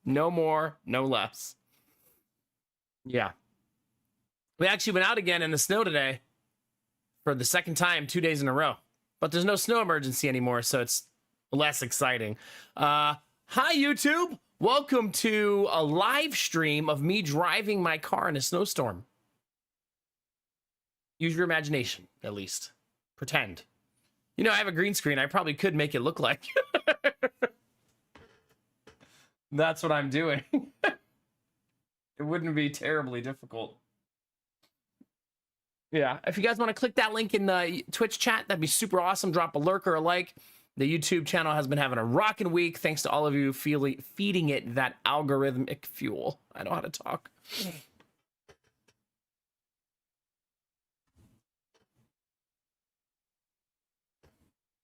No more, no less. Yeah. We actually went out again in the snow today for the second time 2 days in a row. But there's no snow emergency anymore, so it's less exciting. Hi, YouTube. Welcome to a live stream of me driving my car in a snowstorm. Use your imagination, at least. Pretend. You know, I have a green screen. I probably could make it look like. That's what I'm doing. It wouldn't be terribly difficult. Yeah, if you guys want to click that link in the Twitch chat, that'd be super awesome. Drop a lurk or a like. The YouTube channel has been having a rockin' week. Thanks to all of you feeding it that algorithmic fuel. I know how to talk.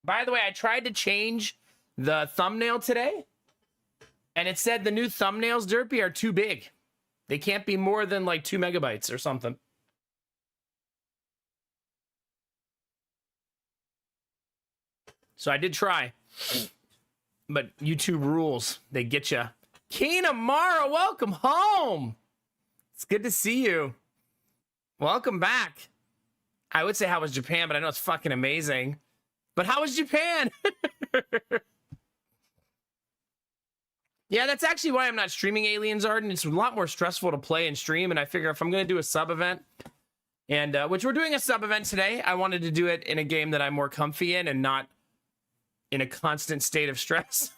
By the way, I tried to change the thumbnail today, and it said the new thumbnails, Derpy, are too big. They can't be more than like 2 megabytes or something. So I did try, but YouTube rules. They get you. Kina Mara, welcome home. It's good to see you. Welcome back. I would say how was Japan, but I know it's fucking amazing. But how was Japan? Yeah, that's actually why I'm not streaming Aliens Arden. It's a lot more stressful to play and stream, and I figure if I'm going to do a sub event, and which we're doing a sub event today, I wanted to do it in a game that I'm more comfy in and not in a constant state of stress.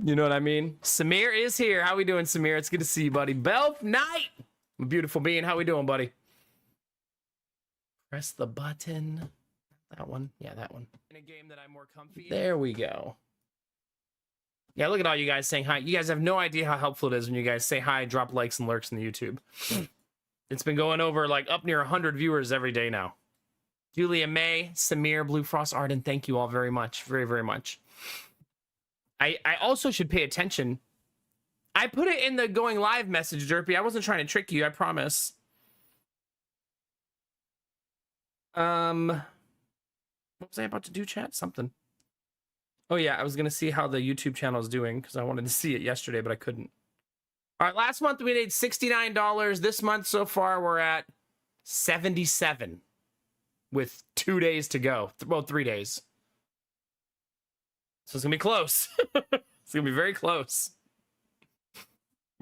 You know what I mean? Samir is here. How we doing, Samir? It's good to see you, buddy. Belf Knight, beautiful being. How we doing, buddy? Press the button. That one. Yeah, that one. In a game that I'm more comfy in. There we go. Yeah, look at all you guys saying hi. You guys have no idea how helpful it is when you guys say hi, drop likes and lurks in the YouTube. It's been going over like up near 100 viewers every day now. Julia May, Samir, Blue Frost Arden, thank you all very much. Very, very much. I also should pay attention. I put it in the going live message, Derpy. I wasn't trying to trick you, I promise. What was I about to do, chat? Something. Oh yeah, I was gonna see how the YouTube channel is doing because I wanted to see it yesterday, but I couldn't. All right, last month we made $69. This month so far we're at 77 with 2 days to go. Well, 3 days. So it's gonna be close. It's gonna be very close.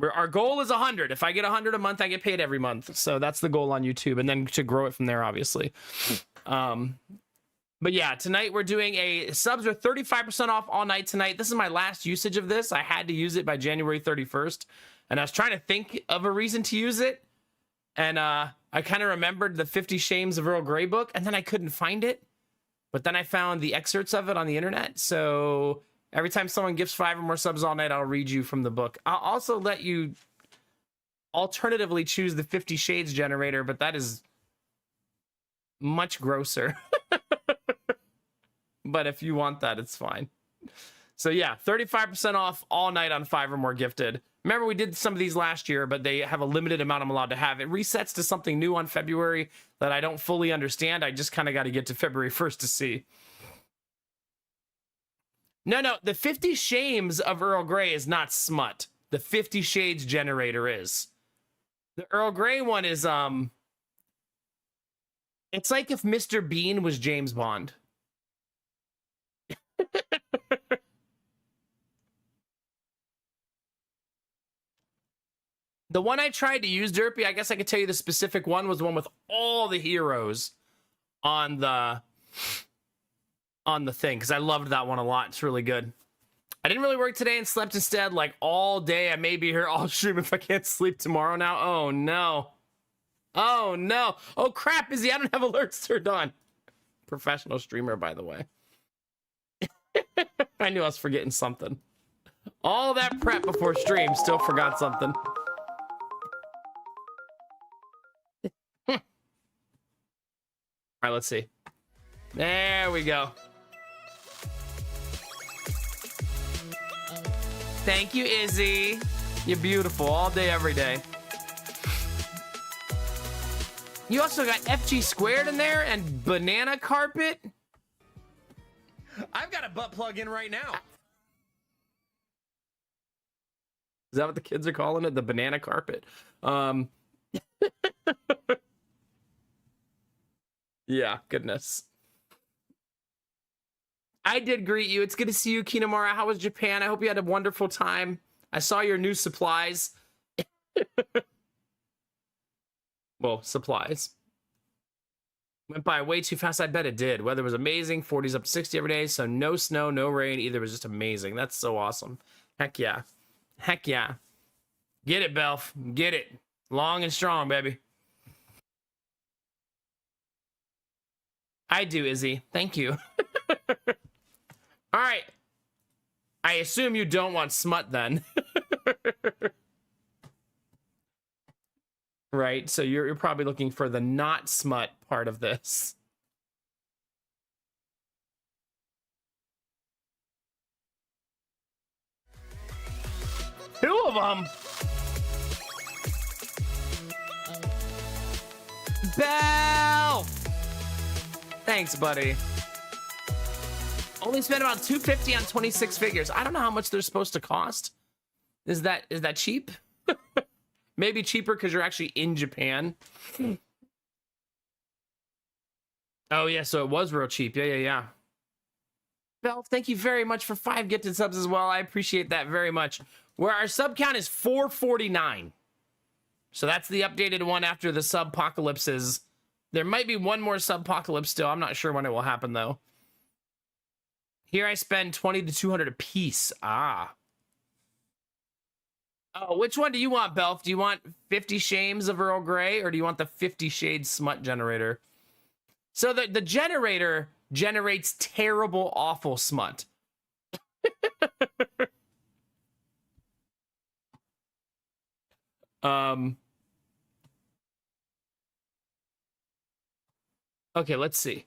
Our goal is 100. If I get 100 a month, I get paid every month. So that's the goal on YouTube, and then to grow it from there, obviously. But yeah, tonight we're doing a subs are 35% off all night tonight. This is my last usage of this. I had to use it by January 31st. And I was trying to think of a reason to use it. And I kind of remembered the 50 Shames of Earl Grey book, and then I couldn't find it. But then I found the excerpts of it on the internet. So every time someone gifts 5 or more subs all night, I'll read you from the book. I'll also let you alternatively choose the 50 Shades generator, but that is much grosser. But if you want that, it's fine. So yeah, 35% off all night on 5 or more gifted. Remember, we did some of these last year, but they have a limited amount I'm allowed to have. It resets to something new on February that I don't fully understand. I just kind of got to get to February 1st to see. No, the 50 Shames of Earl Grey is not smut. The 50 Shades generator is. The Earl Grey one is, it's like if Mr. Bean was James Bond. The one I tried to use, Derpy, I guess I could tell you the specific one was the one with all the heroes on the thing, because I loved that one a lot. It's really good. I didn't really work today and slept instead like all day. I may be here all stream if I can't sleep tomorrow now. Oh no. Oh no. Oh crap, Izzy, I don't have alerts turned on. Professional streamer, by the way. I knew I was forgetting something. All that prep before stream, still forgot something. All right, let's see. There we go. Thank you, Izzy. You're beautiful all day, every day. You also got FG squared in there and banana carpet. I've got a butt plug in right now. Is that what the kids are calling it? The banana carpet. Yeah, goodness. I did greet you. It's good to see you, Kinamara. How was Japan? I hope you had a wonderful time. I saw your new supplies. Well, supplies. Went by way too fast. I bet it did. Weather was amazing. 40s up to 60 every day. So no snow, no rain. Either was just amazing. That's so awesome. Heck yeah. Heck yeah. Get it, Belf. Get it. Long and strong, baby. I do, Izzy. Thank you. All right. I assume you don't want smut then. Right? So you're probably looking for the not smut part of this. Two of them. Bell. Thanks, buddy. Only spent about $250 on 26 figures. I don't know how much they're supposed to cost. Is that cheap? Maybe cheaper because you're actually in Japan. Oh yeah, so it was real cheap. Yeah. Bell, thank you very much for 5 gifted subs as well. I appreciate that very much. Where our sub count is 449. So that's the updated one after the sub-apocalypses. There might be one more sub-apocalypse still. I'm not sure when it will happen, though. Here I spend 20 to 200 a piece. Ah. Oh, which one do you want, Belf? Do you want 50 Shames of Earl Grey, or do you want the 50 Shades Smut generator? So the generator generates terrible, awful smut. Okay, let's see.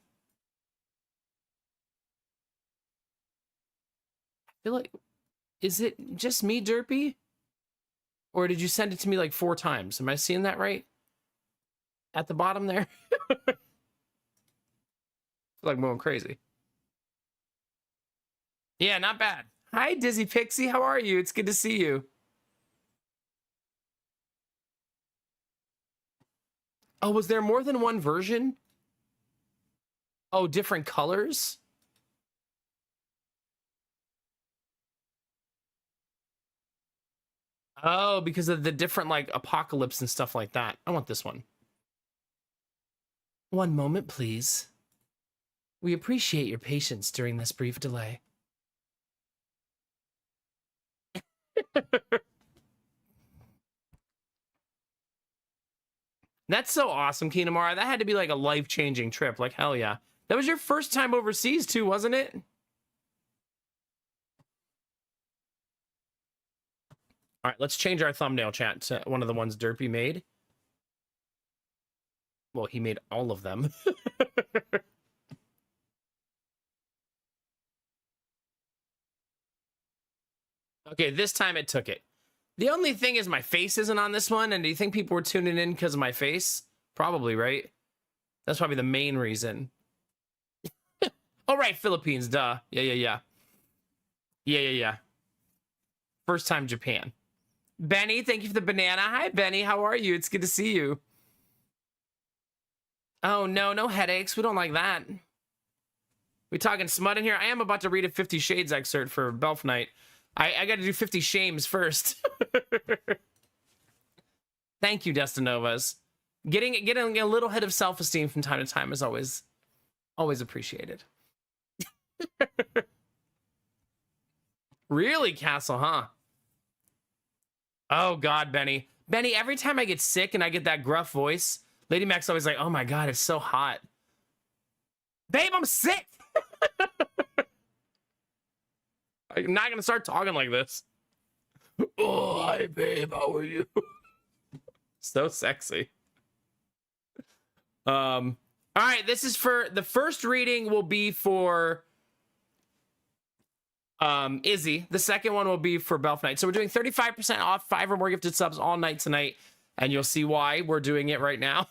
I feel like, is it just me, Derpy? Or did you send it to me like 4 times? Am I seeing that right? At the bottom there? I feel like I'm going crazy. Yeah, not bad. Hi, Dizzy Pixie. How are you? It's good to see you. Oh, was there more than one version? Oh, different colors? Oh, because of the different, like, apocalypse and stuff like that. I want this one. One moment, please. We appreciate your patience during this brief delay. That's so awesome, Kinamara. That had to be like a life-changing trip. Like, hell yeah. That was your first time overseas, too, wasn't it? All right, let's change our thumbnail chat to one of the ones Derpy made. Well, he made all of them. Okay, this time it took it. The only thing is my face isn't on this one, and do you think people were tuning in because of my face? Probably, right? That's probably the main reason. Oh, right, Philippines, duh. Yeah. First time Japan. Benny, thank you for the banana. Hi, Benny. How are you? It's good to see you. Oh, no headaches. We don't like that. We talking smut in here? I am about to read a 50 Shades excerpt for Belf Night. I got to do 50 Shames first. Thank you, Destinovas. Getting a little hit of self-esteem from time to time is always appreciated. Really, Castle, huh? Oh, God, Benny. Benny, every time I get sick and I get that gruff voice, Lady Mac's always like, oh, my God, it's so hot. Babe, I'm sick. I'm not going to start talking like this. Oh, hi, babe. How are you? So sexy. All right, this is for the first reading will be for Izzy. The second one will be for Belf Night. So we're doing 35% off 5 or more gifted subs all night tonight, and you'll see why we're doing it right now.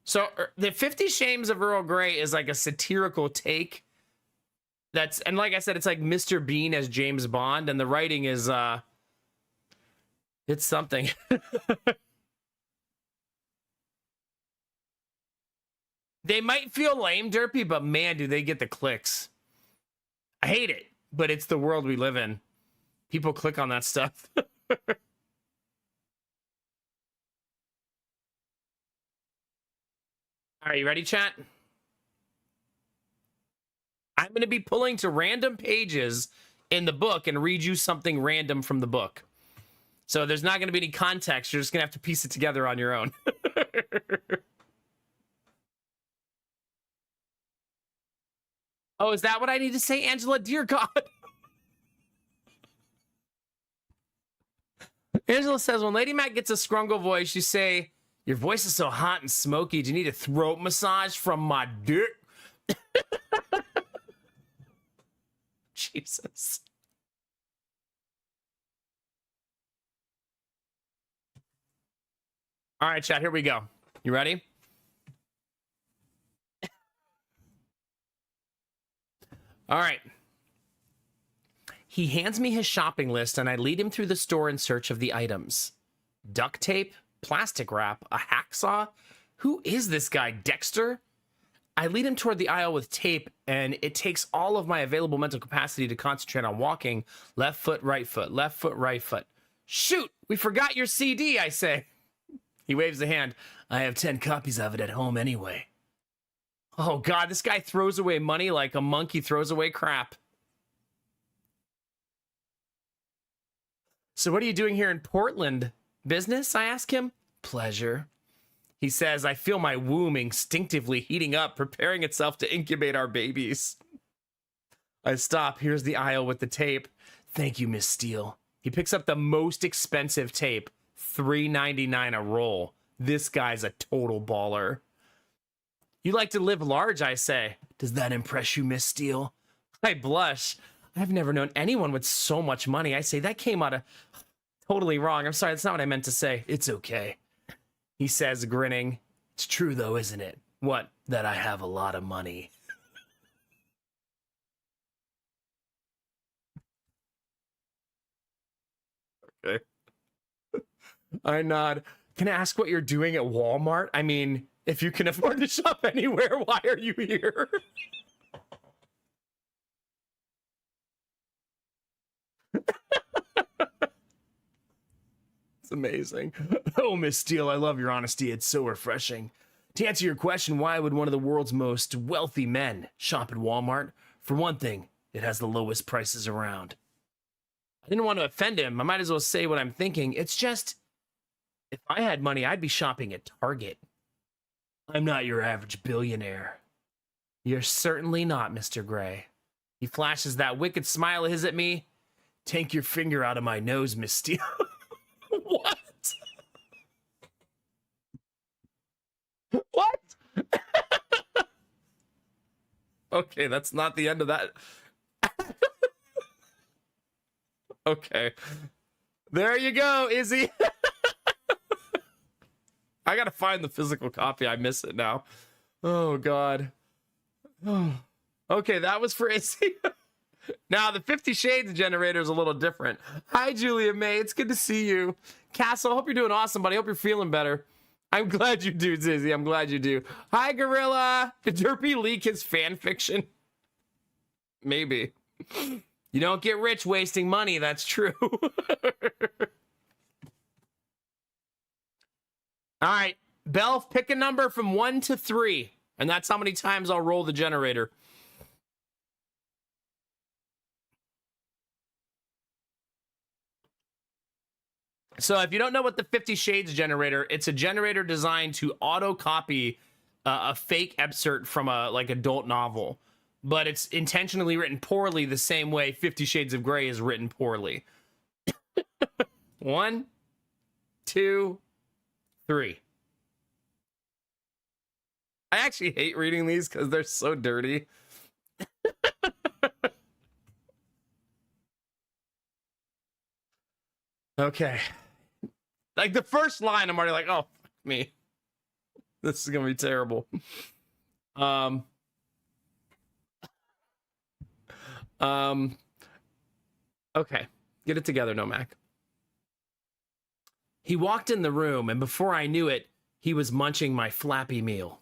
So the 50 Shames of Earl Grey is like a satirical take That's, and like I said, it's like Mr. Bean as James Bond, and the writing is it's something. They might feel lame, Derpy, but man, do they get the clicks. I hate it, but it's the world we live in. People click on that stuff. All right, you ready, chat? I'm going to be pulling to random pages in the book and read you something random from the book. So there's not going to be any context. You're just going to have to piece it together on your own. Oh, is that what I need to say, Angela? Dear God. Angela says, when Lady Mac gets a scrungle voice, you say, your voice is so hot and smoky. Do you need a throat massage from my dick? Jesus. All right, chat, here we go. You ready? All right. He hands me his shopping list, and I lead him through the store in search of the items. Duct tape, plastic wrap, a hacksaw. Who is this guy, Dexter? I lead him toward the aisle with tape, and it takes all of my available mental capacity to concentrate on walking. Left foot, right foot, left foot, right foot. Shoot, we forgot your CD, I say. He waves a hand. I have 10 copies of it at home anyway. Oh, God, this guy throws away money like a monkey throws away crap. So what are you doing here in Portland? Business, I ask him. Pleasure. He says, I feel my womb instinctively heating up, preparing itself to incubate our babies. I stop. Here's the aisle with the tape. Thank you, Miss Steele. He picks up the most expensive tape, $3.99 a roll. This guy's a total baller. You like to live large, I say. Does that impress you, Miss Steele? I blush. I've never known anyone with so much money. I say, that came out of... Totally wrong. I'm sorry, that's not what I meant to say. It's okay. He says, grinning. It's true, though, isn't it? What? That I have a lot of money. Okay. I nod. Can I ask what you're doing at Walmart? I mean, if you can afford to shop anywhere, why are you here? It's amazing. Oh, Miss Steele, I love your honesty. It's so refreshing. To answer your question, why would one of the world's most wealthy men shop at Walmart? For one thing, it has the lowest prices around. I didn't want to offend him. I might as well say what I'm thinking. It's just, if I had money, I'd be shopping at Target. I'm not your average billionaire. You're certainly not, Mr. Gray. He flashes that wicked smile of his at me. Take your finger out of my nose, Miss Steele. What? What? Okay, that's not the end of that. Okay. There you go, Izzy. I gotta find the physical copy. I miss it now. Oh, God. Oh. Okay, that was for Izzy. Now, the 50 Shades generator is a little different. Hi, Julia May. It's good to see you. Castle, hope you're doing awesome, buddy. Hope you're feeling better. I'm glad you do, Zizzy. I'm glad you do. Hi, Gorilla. Did Derpy leak his fan fiction? Maybe. You don't get rich wasting money. That's true. All right. Belf, pick a number from 1 to 3. And that's how many times I'll roll the generator. So if you don't know what the 50 Shades generator, it's a generator designed to auto copy a fake excerpt from a like adult novel, but it's intentionally written poorly the same way 50 Shades of Grey is written poorly. 1, 2, 3. I actually hate reading these because they're so dirty. Okay. Like the first line, I'm already like, oh, fuck me. This is gonna be terrible. Um, okay. Get it together, Nomac. He walked in the room, and before I knew it, he was munching my flappy meal.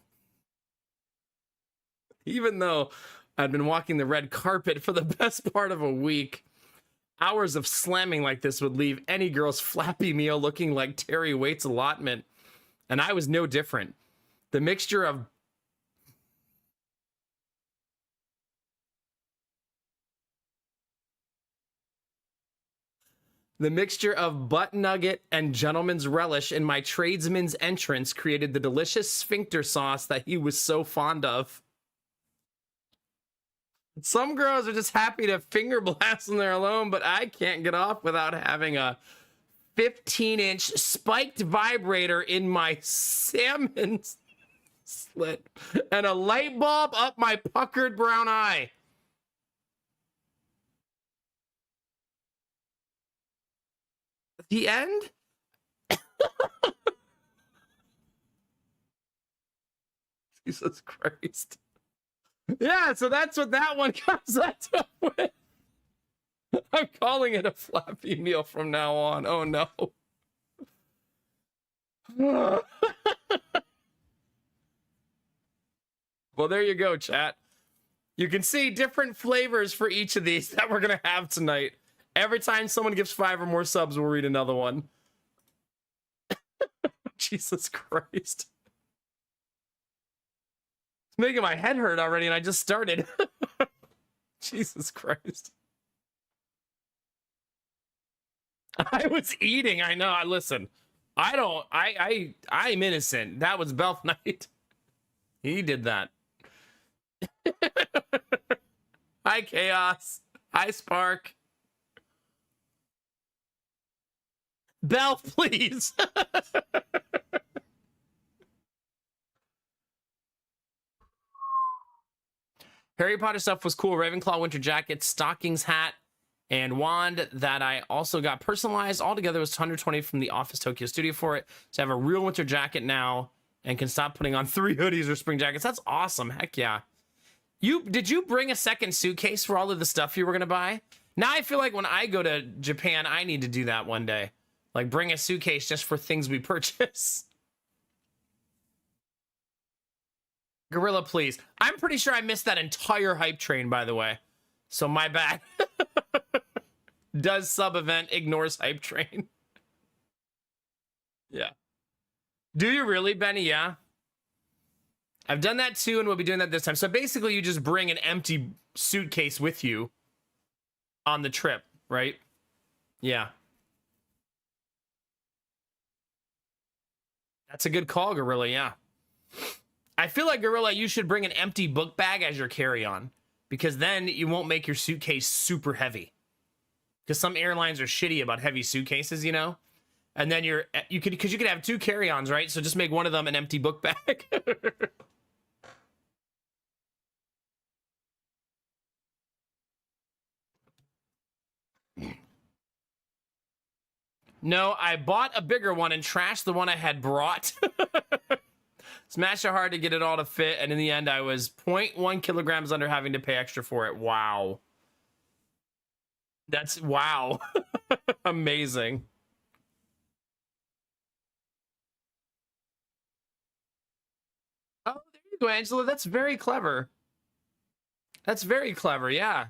Even though I'd been walking the red carpet for the best part of a week, hours of slamming like this would leave any girl's flappy meal looking like Terry Waite's allotment. And I was no different. The mixture of butt nugget and gentleman's relish in my tradesman's entrance created the delicious sphincter sauce that he was so fond of. Some girls are just happy to finger blast when they're alone, but I can't get off without having a 15-inch spiked vibrator in my salmon slit and a light bulb up my puckered brown eye. The end? Jesus Christ. Yeah, so that's what that one comes up with. I'm calling it a flappy meal from now on. Oh no. Well, there you go, chat. You can see different flavors for each of these that we're going to have tonight. Every time someone gives 5 or more subs, we'll read another one. Jesus Christ. It's making my head hurt already, and I just started. Jesus Christ. I was eating. I know. Listen, I'm innocent. That was Belf Knight. He did that. Hi, Chaos. Hi, Spark. Belf, please. Harry Potter stuff was cool. Ravenclaw winter jacket, stockings, hat, and wand that I also got personalized. Altogether was 120 from the Office Tokyo studio for it. So I have a real winter jacket now and can stop putting on 3 hoodies or spring jackets. That's awesome. Heck yeah. Did you bring a second suitcase for all of the stuff you were going to buy? Now I feel like when I go to Japan, I need to do that one day. Like bring a suitcase just for things we purchase. Gorilla, please. I'm pretty sure I missed that entire hype train, by the way. So my bad. Does sub-event, ignores hype train. Yeah. Do you really, Benny? Yeah. I've done that too, and we'll be doing that this time. So basically, you just bring an empty suitcase with you on the trip, right? Yeah. That's a good call, Gorilla, yeah. I feel like, Gorilla, you should bring an empty book bag as your carry-on, because then you won't make your suitcase super heavy. Because some airlines are shitty about heavy suitcases, you know? And then you could have 2 carry-ons, right? So just make one of them an empty book bag. No, I bought a bigger one and trashed the one I had brought. Smashed it hard to get it all to fit, and in the end, I was 0.1 kilograms under having to pay extra for it. Wow. That's, wow. Amazing. Oh, there you go, Angela. That's very clever. That's very clever, yeah.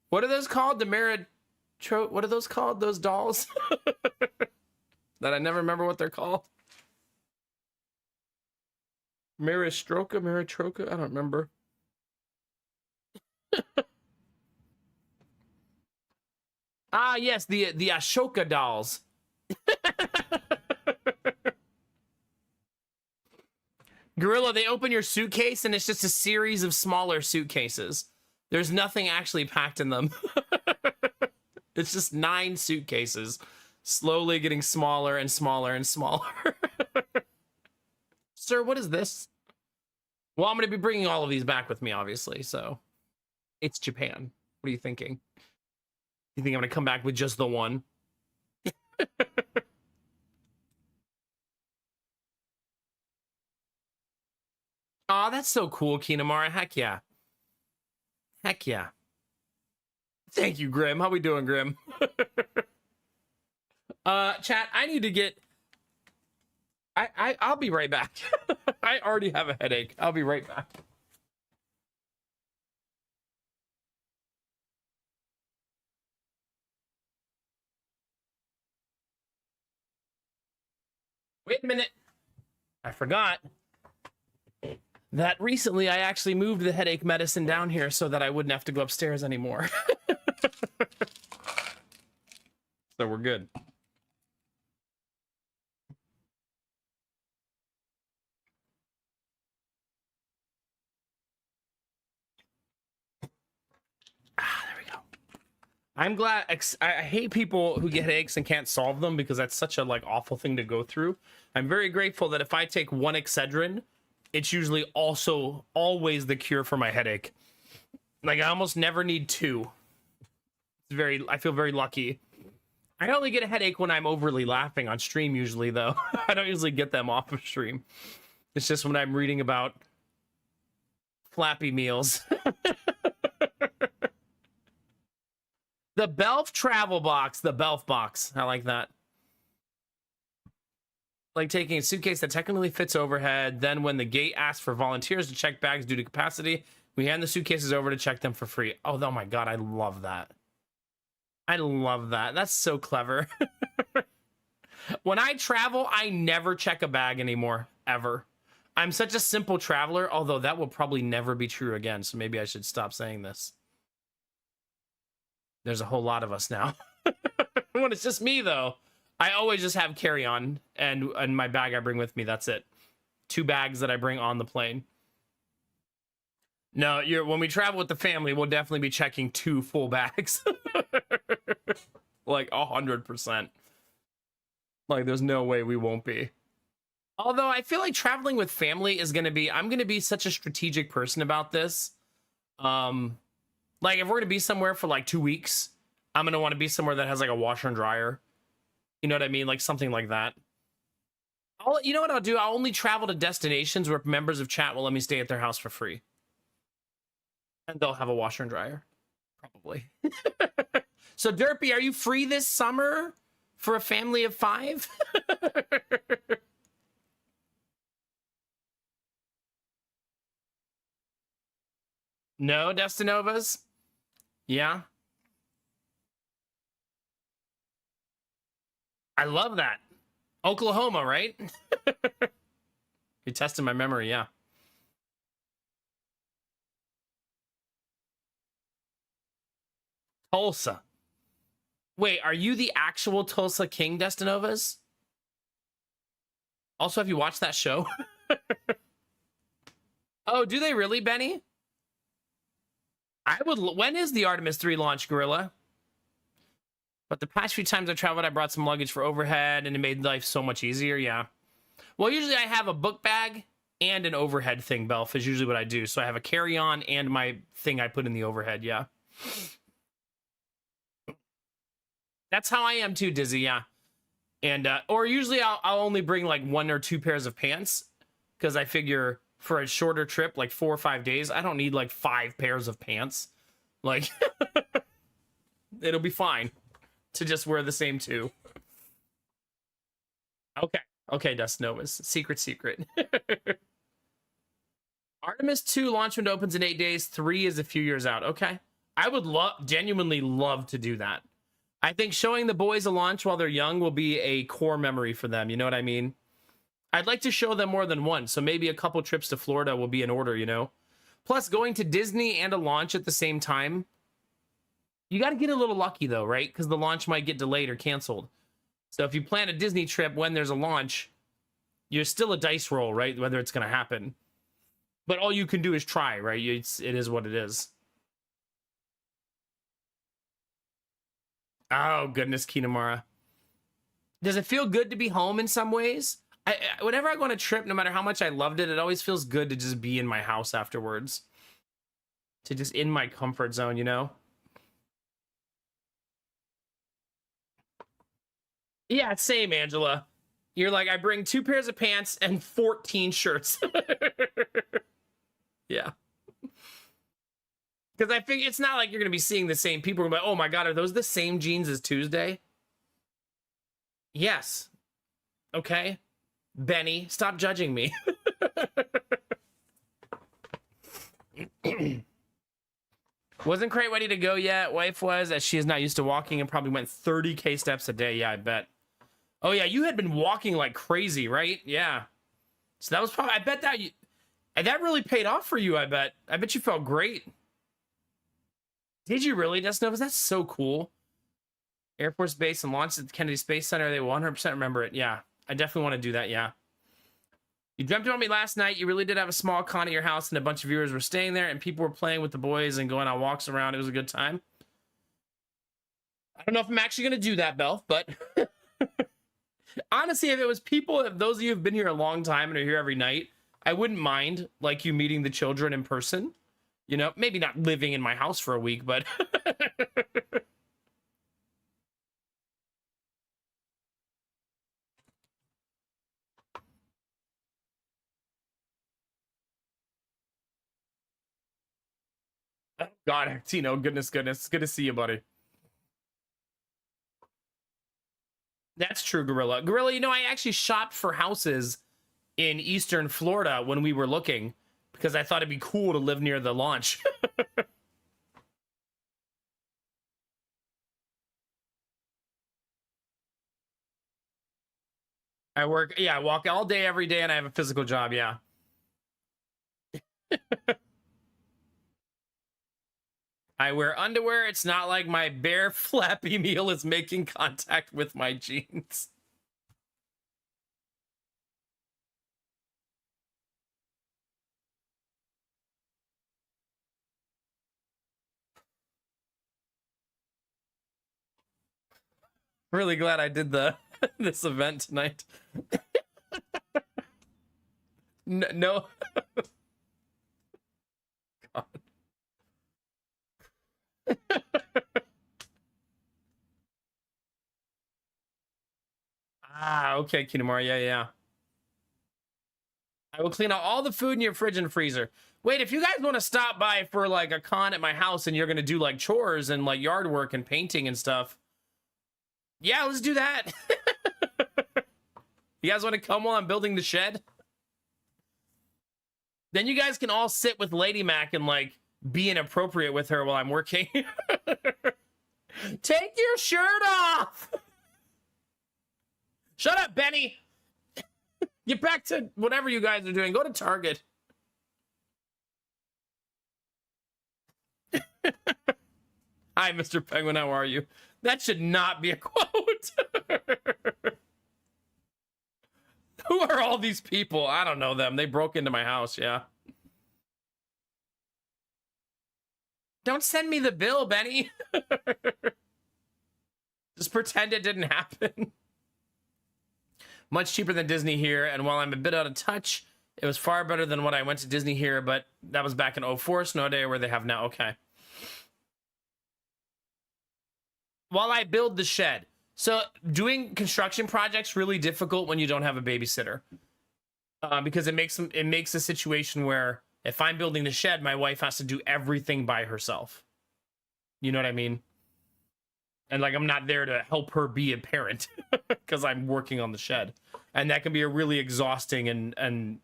What are those called? What are those called? Those dolls? That I never remember what they're called. Maritroka? I don't remember. Ah, yes, the Ashoka dolls. Gorilla, they open your suitcase and it's just a series of smaller suitcases. There's nothing actually packed in them. It's just 9 suitcases, slowly getting smaller and smaller and smaller. Sir, what is this? Well, I'm going to be bringing all of these back with me, obviously, so. It's Japan. What are you thinking? You think I'm going to come back with just the one? Aw, that's so cool, Kinamara. Heck yeah. Heck yeah. Thank you, Grim. How we doing, Grim? Chat, I need to get... I'll be right back. I already have a headache. I'll be right back. Wait a minute. I forgot that recently I actually moved the headache medicine down here so that I wouldn't have to go upstairs anymore. So we're good. There we go. I'm glad. I hate people who get headaches and can't solve them because that's such a like awful thing to go through. I'm very grateful that if I take one Excedrin, it's usually also always the cure for my headache. Like I almost never need two. I feel very lucky. I only get a headache when I'm overly laughing on stream usually though. I don't usually get them off of stream. It's just when I'm reading about Flappy Meals. The Belf travel box, the Belf box. I like that. Like taking a suitcase that technically fits overhead. Then when the gate asks for volunteers to check bags due to capacity, we hand the suitcases over to check them for free. Oh my God, I love that. I love that. That's so clever. When I travel, I never check a bag anymore, ever. I'm such a simple traveler, although that will probably never be true again, so maybe I should stop saying this. There's a whole lot of us now. When it's just me, though, I always just have carry-on and my bag I bring with me. That's it. 2 bags that I bring on the plane. No, when we travel with the family, we'll definitely be checking 2 full bags. Like 100%. Like there's no way we won't be. Although I feel like traveling with family is I'm gonna be such a strategic person about this. Like if we're gonna be somewhere for like 2 weeks, I'm gonna want to be somewhere that has like a washer and dryer. You know what I mean? Like something like that. You know what I'll do? I'll only travel to destinations where members of chat will let me stay at their house for free. And they'll have a washer and dryer. Probably. So Derpy, are you free this summer for a family of 5? No, Destinovas? Yeah. I love that. Oklahoma, right? You're testing my memory, yeah. Tulsa. Wait, are you the actual Tulsa King, Destinovas? Also, have you watched that show? Oh, do they really, Benny? When is the Artemis 3 launch, Gorilla? But the past few times I traveled, I brought some luggage for overhead, and it made life so much easier, yeah. Well, usually I have a book bag and an overhead thing, Belf, is usually what I do. So I have a carry-on and my thing I put in the overhead, yeah. That's how I am too, Dizzy, yeah. And, or usually I'll only bring like 1 or 2 pairs of pants, because I figure for a shorter trip, like 4 or 5 days, I don't need like 5 pairs of pants. Like, it'll be fine to just wear the same 2. Okay, Dust Novas. Secret. Artemis 2 launch window opens in 8 days. 3 is a few years out. Okay. I would genuinely love to do that. I think showing the boys a launch while they're young will be a core memory for them. You know what I mean? I'd like to show them more than one, so maybe a couple trips to Florida will be in order, you know? Plus, going to Disney and a launch at the same time, you got to get a little lucky, though, right? Because the launch might get delayed or canceled. So if you plan a Disney trip when there's a launch, you're still a dice roll, right? Whether it's going to happen. But all you can do is try, right? It is what it is. Oh, goodness, Kinamara. Does it feel good to be home in some ways? Whenever I go on a trip, no matter how much I loved it, it always feels good to just be in my house afterwards. To just in my comfort zone, you know? Yeah, same, Angela. You're like, I bring 2 pairs of pants and 14 shirts. Yeah. Because I think it's not like you're going to be seeing the same people. Like, oh my God, are those the same jeans as Tuesday? Yes. Okay. Benny, stop judging me. Wasn't Crate ready to go yet? Wife was, as she is not used to walking and probably went 30K steps a day. Yeah, I bet. Oh yeah, you had been walking like crazy, right? Yeah. So that was probably, I bet that that really paid off for you, I bet. I bet you felt great. Did you really, Desnovas? That's so cool. Air Force Base and launched at the Kennedy Space Center. They 100% remember it. Yeah, I definitely want to do that, yeah. You dreamt about me last night. You really did have a small con at your house, and a bunch of viewers were staying there, and people were playing with the boys and going on walks around. It was a good time. I don't know if I'm actually going to do that, Belf, but honestly, if it was people, if those of you who've been here a long time and are here every night, I wouldn't mind, like, you meeting the children in person. You know, maybe not living in my house for a week, but... God, Tino, goodness. It's good to see you, buddy. That's true, Gorilla. Gorilla, you know, I actually shopped for houses in Eastern Florida when we were looking because I thought it'd be cool to live near the launch. I work, yeah, I walk all day, every day, and I have a physical job, yeah. I wear underwear. It's not like my bare flappy meal is making contact with my jeans. Really glad I did the this event tonight. No. God. Ah, okay, Kinemura. Yeah. I will clean out all the food in your fridge and freezer. Wait, if you guys want to stop by for like a con at my house and you're gonna do like chores and like yard work and painting and stuff, yeah, let's do that. You guys want to come while I'm building the shed? Then you guys can all sit with Lady Mac and like be inappropriate with her while I'm working. Take your shirt off. Shut up, Benny. Get back to whatever you guys are doing. Go to Target. Hi, Mr. Penguin. How are you? That should not be a quote. Who are all these people? I don't know them. They broke into my house, yeah. Don't send me the bill, Benny. Just pretend it didn't happen. Much cheaper than Disney here, and while I'm a bit out of touch, it was far better than what I went to Disney here, but that was back in 04, Snow Day, where they have now. Okay. While I build the shed. So doing construction projects really difficult when you don't have a babysitter, because it makes a situation where if I'm building the shed, my wife has to do everything by herself. You know what I mean? And like, I'm not there to help her be a parent because I'm working on the shed, and that can be a really exhausting and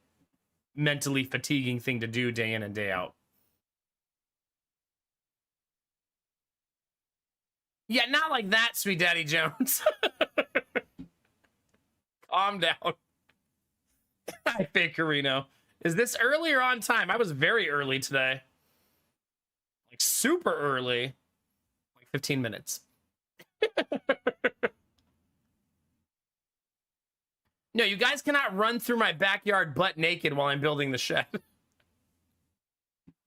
mentally fatiguing thing to do day in and day out. Yeah, not like that, Sweet Daddy Jones. Calm down. Hi, Fakerino. Is this early or on time? I was very early today. Like, super early. Like 15 minutes. No, you guys cannot run through my backyard butt naked while I'm building the shed.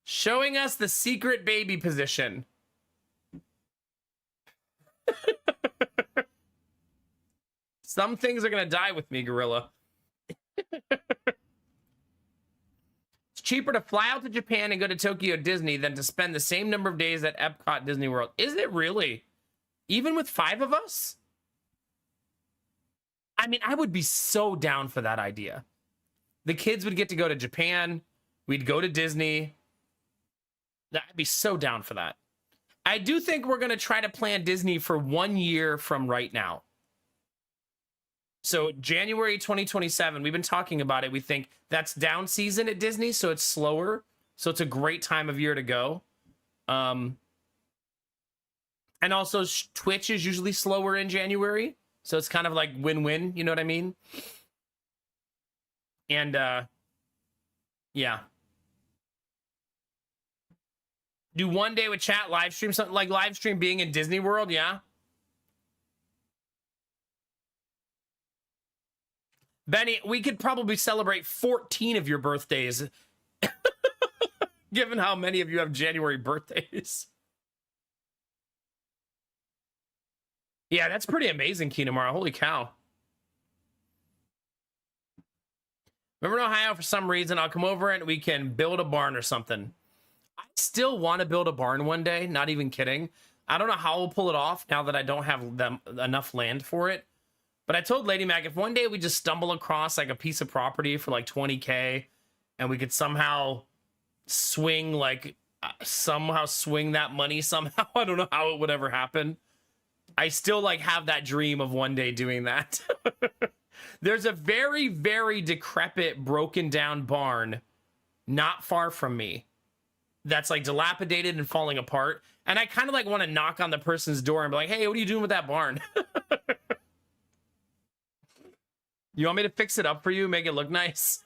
Showing us the secret baby position. Some things are gonna die with me, Gorilla. It's cheaper to fly out to Japan and go to Tokyo Disney than to spend the same number of days at Epcot Disney World. Is it really? Even with 5 of us? I mean, I would be so down for that idea. The kids would get to go to Japan. We'd go to Disney. I'd be so down for that. I do think we're going to try to plan Disney for 1 year from right now. So January 2027, we've been talking about it. We think that's down season at Disney, so it's slower. So it's a great time of year to go. And also Twitch is usually slower in January. So it's kind of like win-win, you know what I mean? And yeah. Do one day with chat, live stream, something like live stream being in Disney World, yeah. Benny, we could probably celebrate 14 of your birthdays, given how many of you have January birthdays. Yeah, that's pretty amazing, Kinamara. Holy cow. Remember in Ohio, for some reason, I'll come over and we can build a barn or something. I still want to build a barn one day, not even kidding. I don't know how we'll pull it off now that I don't have enough land for it. But I told Lady Mac, if one day we just stumble across like a piece of property for like 20K and we could somehow swing that money somehow, I don't know how it would ever happen. I still like have that dream of one day doing that. There's a very, very decrepit, broken down barn not far from me that's like dilapidated and falling apart. And I kind of like want to knock on the person's door and be like, hey, what are you doing with that barn? You want me to fix it up for you, make it look nice?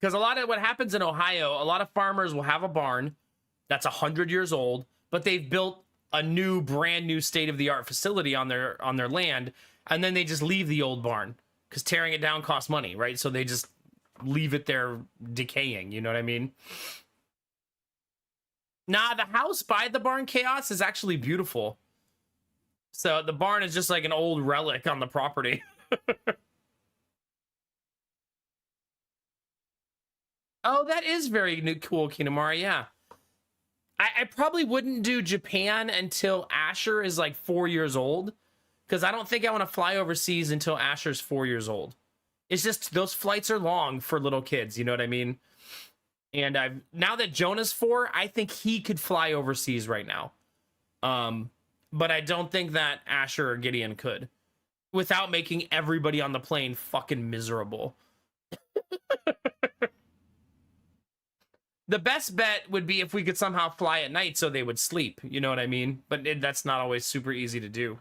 Because a lot of what happens in Ohio, a lot of farmers will have a barn that's 100 years old, but they've built a new, brand new state-of-the-art facility on their land, and then they just leave the old barn because tearing it down costs money, right? So they just leave it there decaying, you know what I mean? Nah, the house by the barn chaos is actually beautiful. So the barn is just like an old relic on the property. Oh, that is very cool, Kinamara, yeah. I probably wouldn't do Japan until Asher is like 4 years old, because I don't think I want to fly overseas until Asher's 4 years old. It's just those flights are long for little kids, you know what I mean? And now that Jonah's 4, I think he could fly overseas right now. But I don't think that Asher or Gideon could, without making everybody on the plane fucking miserable. The best bet would be if we could somehow fly at night so they would sleep. You know what I mean? But that's not always super easy to do.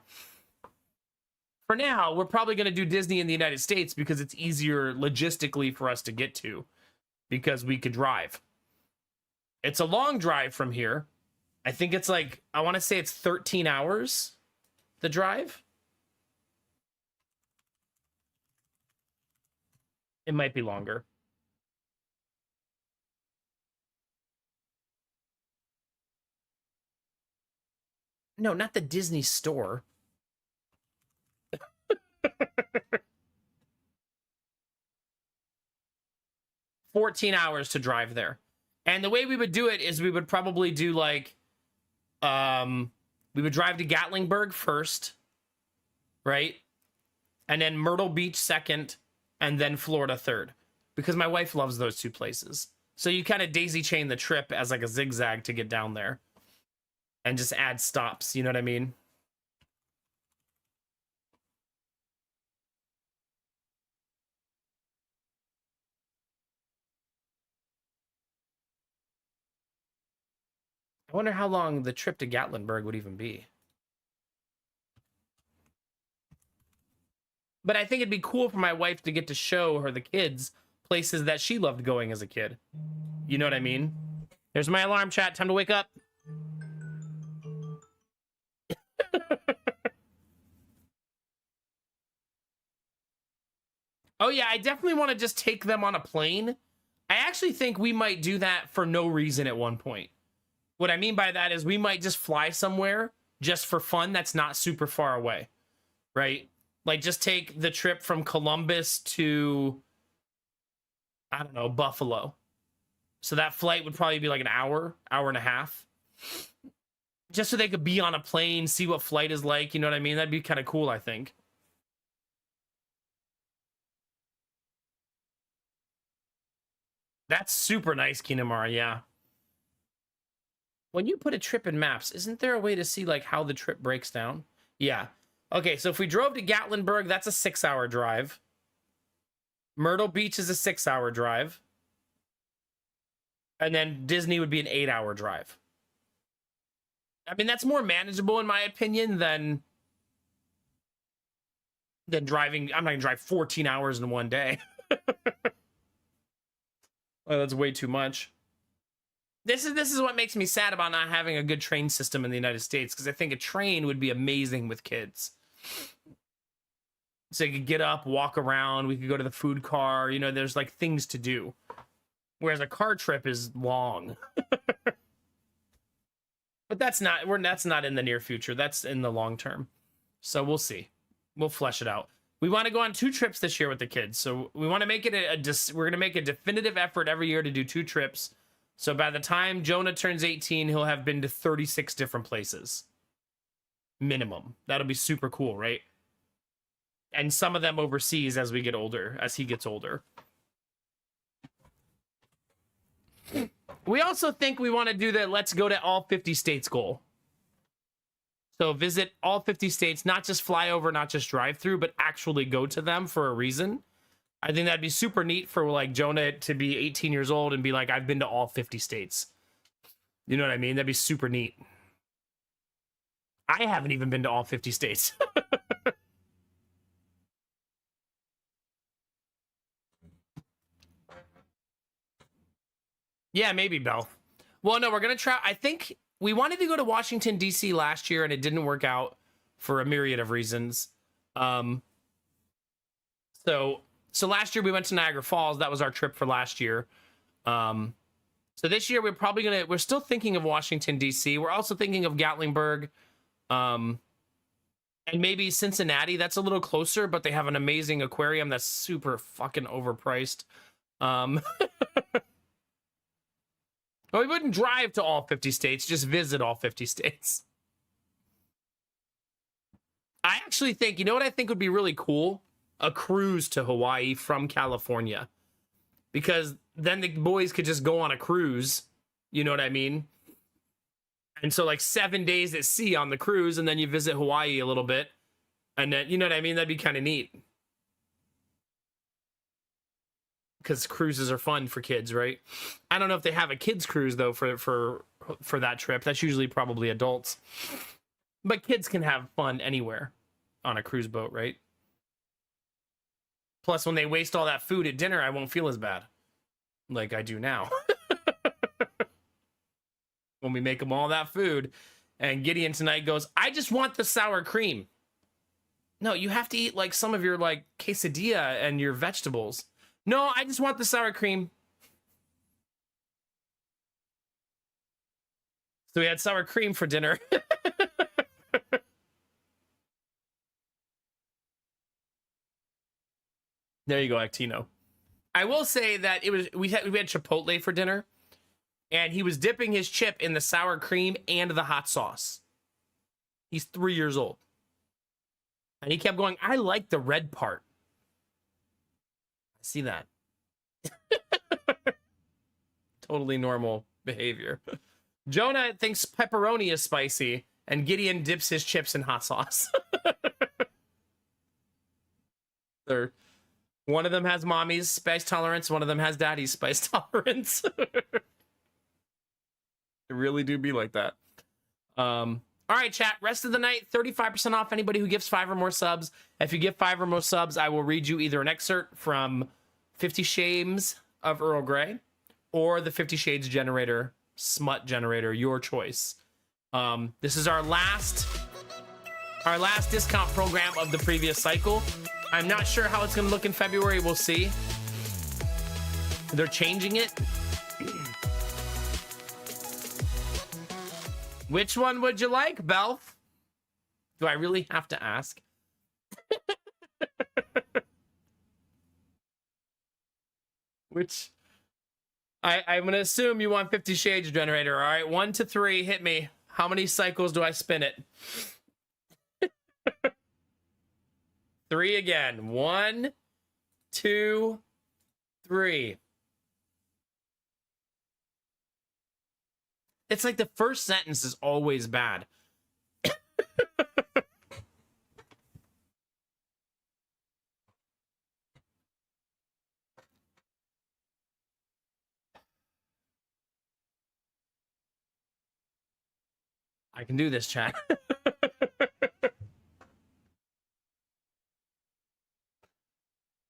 For now, we're probably going to do Disney in the United States because it's easier logistically for us to get to, because we could drive. It's a long drive from here. I think it's like, I want to say it's 13 hours, the drive. It might be longer. No, not the Disney store. 14 hours to drive there. And the way we would do it is we would probably do like, we would drive to Gatlinburg first, right? And then Myrtle Beach second, and then Florida third. Because my wife loves those two places. So you kind of daisy chain the trip as like a zigzag to get down there. And just add stops, you know what I mean? I wonder how long the trip to Gatlinburg would even be. But I think it'd be cool for my wife to get to show her the kids places that she loved going as a kid. You know what I mean? There's my alarm, chat. Time to wake up. Oh yeah, I definitely want to just take them on a plane. I actually think we might do that for no reason at one point. What I mean by that is we might just fly somewhere just for fun that's not super far away, right? Like just take the trip from Columbus to, I don't know, Buffalo. So that flight would probably be like an hour, hour and a half. Just so they could be on a plane, see what flight is like, you know what I mean? That'd be kind of cool, I think. That's super nice, Kinamara, yeah. When you put a trip in maps, isn't there a way to see like how the trip breaks down? Yeah. Okay, so if we drove to Gatlinburg, that's a 6-hour drive. Myrtle Beach is a 6-hour drive. And then Disney would be an 8-hour drive. I mean, that's more manageable in my opinion than driving. I'm not gonna drive 14 hours in one day. Well, that's way too much. This is what makes me sad about not having a good train system in the United States, because I think a train would be amazing with kids. So you could get up, walk around, we could go to the food car, you know, there's like things to do. Whereas a car trip is long. But that's not in the near future. That's in the long term. So we'll see. We'll flesh it out. We want to go on 2 trips this year with the kids. So we want to make it we're going to make a definitive effort every year to do 2 trips. So by the time Jonah turns 18, he'll have been to 36 different places. Minimum. That'll be super cool, right? And some of them overseas as we get older, as he gets older. We also think we want to do the let's go to all 50 states goal. So visit all 50 states, not just fly over, not just drive through, but actually go to them for a reason. I think that'd be super neat for like Jonah to be 18 years old and be like, I've been to all 50 states. You know what I mean? That'd be super neat. I haven't even been to all 50 states. Yeah, maybe, Bell. Well, no, we're going to try. I think we wanted to go to Washington, D.C. last year, and it didn't work out for a myriad of reasons. So last year we went to Niagara Falls. That was our trip for last year. So this year we're still thinking of Washington, D.C. We're also thinking of Gatlinburg, and maybe Cincinnati. That's a little closer, but they have an amazing aquarium that's super fucking overpriced. Well, we wouldn't drive to all 50 states, just visit all 50 states. I actually think, you know what I think would be really cool? A cruise to Hawaii from California. Because then the boys could just go on a cruise. You know what I mean? And so like 7 days at sea on the cruise, and then you visit Hawaii a little bit. And then, you know what I mean? That'd be kind of neat. Because cruises are fun for kids, right? I don't know if they have a kids cruise though for that trip. That's usually probably adults, but kids can have fun anywhere on a cruise boat, right? Plus, when they waste all that food at dinner, I won't feel as bad like I do now. When we make them all that food, and Gideon tonight goes, I just want the sour cream. No, you have to eat like some of your like quesadilla and your vegetables. No, I just want the sour cream. So we had sour cream for dinner. There you go, Actino. I will say that we had Chipotle for dinner, and he was dipping his chip in the sour cream and the hot sauce. He's 3 years old. And he kept going, I like the red part. See that? Totally normal behavior. Jonah thinks pepperoni is spicy, and Gideon dips his chips in hot sauce. One of them has mommy's spice tolerance, one of them has daddy's spice tolerance. It really do be like that. All right, chat. Rest of the night, 35% off anybody who gives 5 or more subs. If you give 5 or more subs, I will read you either an excerpt from 50 Shades of Earl Grey or the 50 Shades generator, smut generator, your choice. This is our last discount program of the previous cycle. I'm not sure how it's going to look in February. We'll see. They're changing it. Which one would you like, Belf? Do I really have to ask? Which I'm gonna assume you want 50 Shades generator. All right, 1 to 3, hit me. How many cycles do I spin it? 3 again. 1, 2, 3. It's like the first sentence is always bad. I can do this, chat.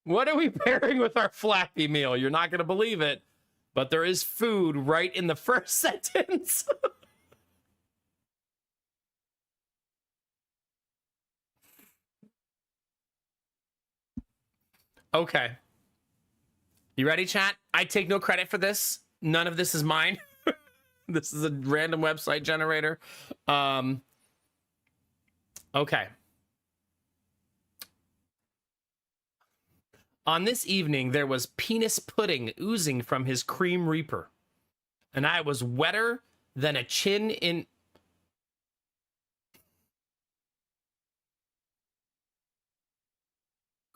What are we pairing with our flappy meal? You're not going to believe it, but there is food right in the first sentence. Okay. You ready, chat? I take no credit for this. None of this is mine. This is a random website generator. Okay. On this evening, there was penis pudding oozing from his cream reaper, and I was wetter than a chin in...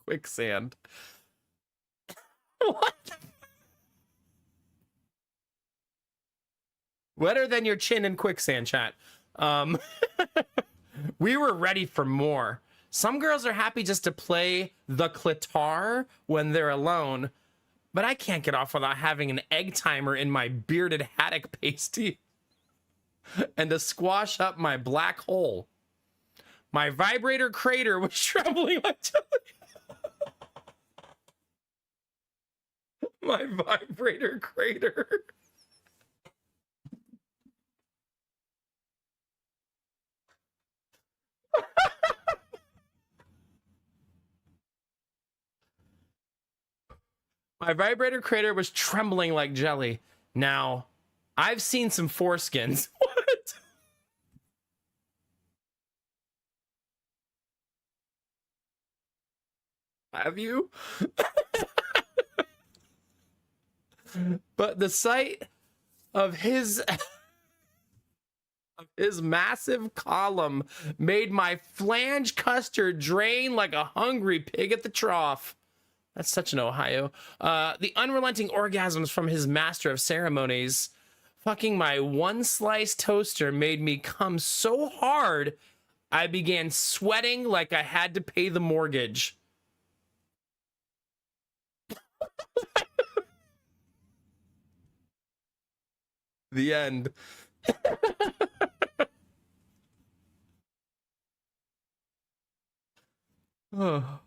quicksand. What? Wetter than your chin in quicksand, chat. We were ready for more. Some girls are happy just to play the clitar when they're alone, but I can't get off without having an egg timer in my bearded haddock pasty and to squash up my black hole. My vibrator crater was trembling like jelly. My vibrator crater. My vibrator crater was trembling like jelly. Now, I've seen some foreskins. What? Have you? But the sight of his massive column made my flange custard drain like a hungry pig at the trough. That's such an Ohio. The unrelenting orgasms from his master of ceremonies fucking my one slice toaster made me come so hard I began sweating like I had to pay the mortgage. The end. Oh.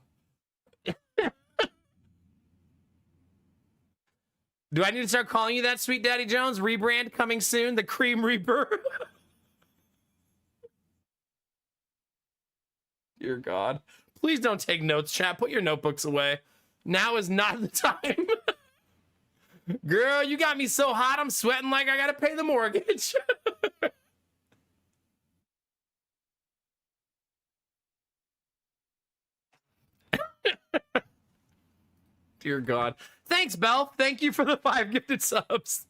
Do I need to start calling you that, Sweet Daddy Jones? Rebrand coming soon, the Cream Reaper. Dear God. Please don't take notes, chat. Put your notebooks away. Now is not the time. Girl, you got me so hot, I'm sweating like I gotta pay the mortgage. Dear God. Thanks, Belle. Thank you for the 5 gifted subs.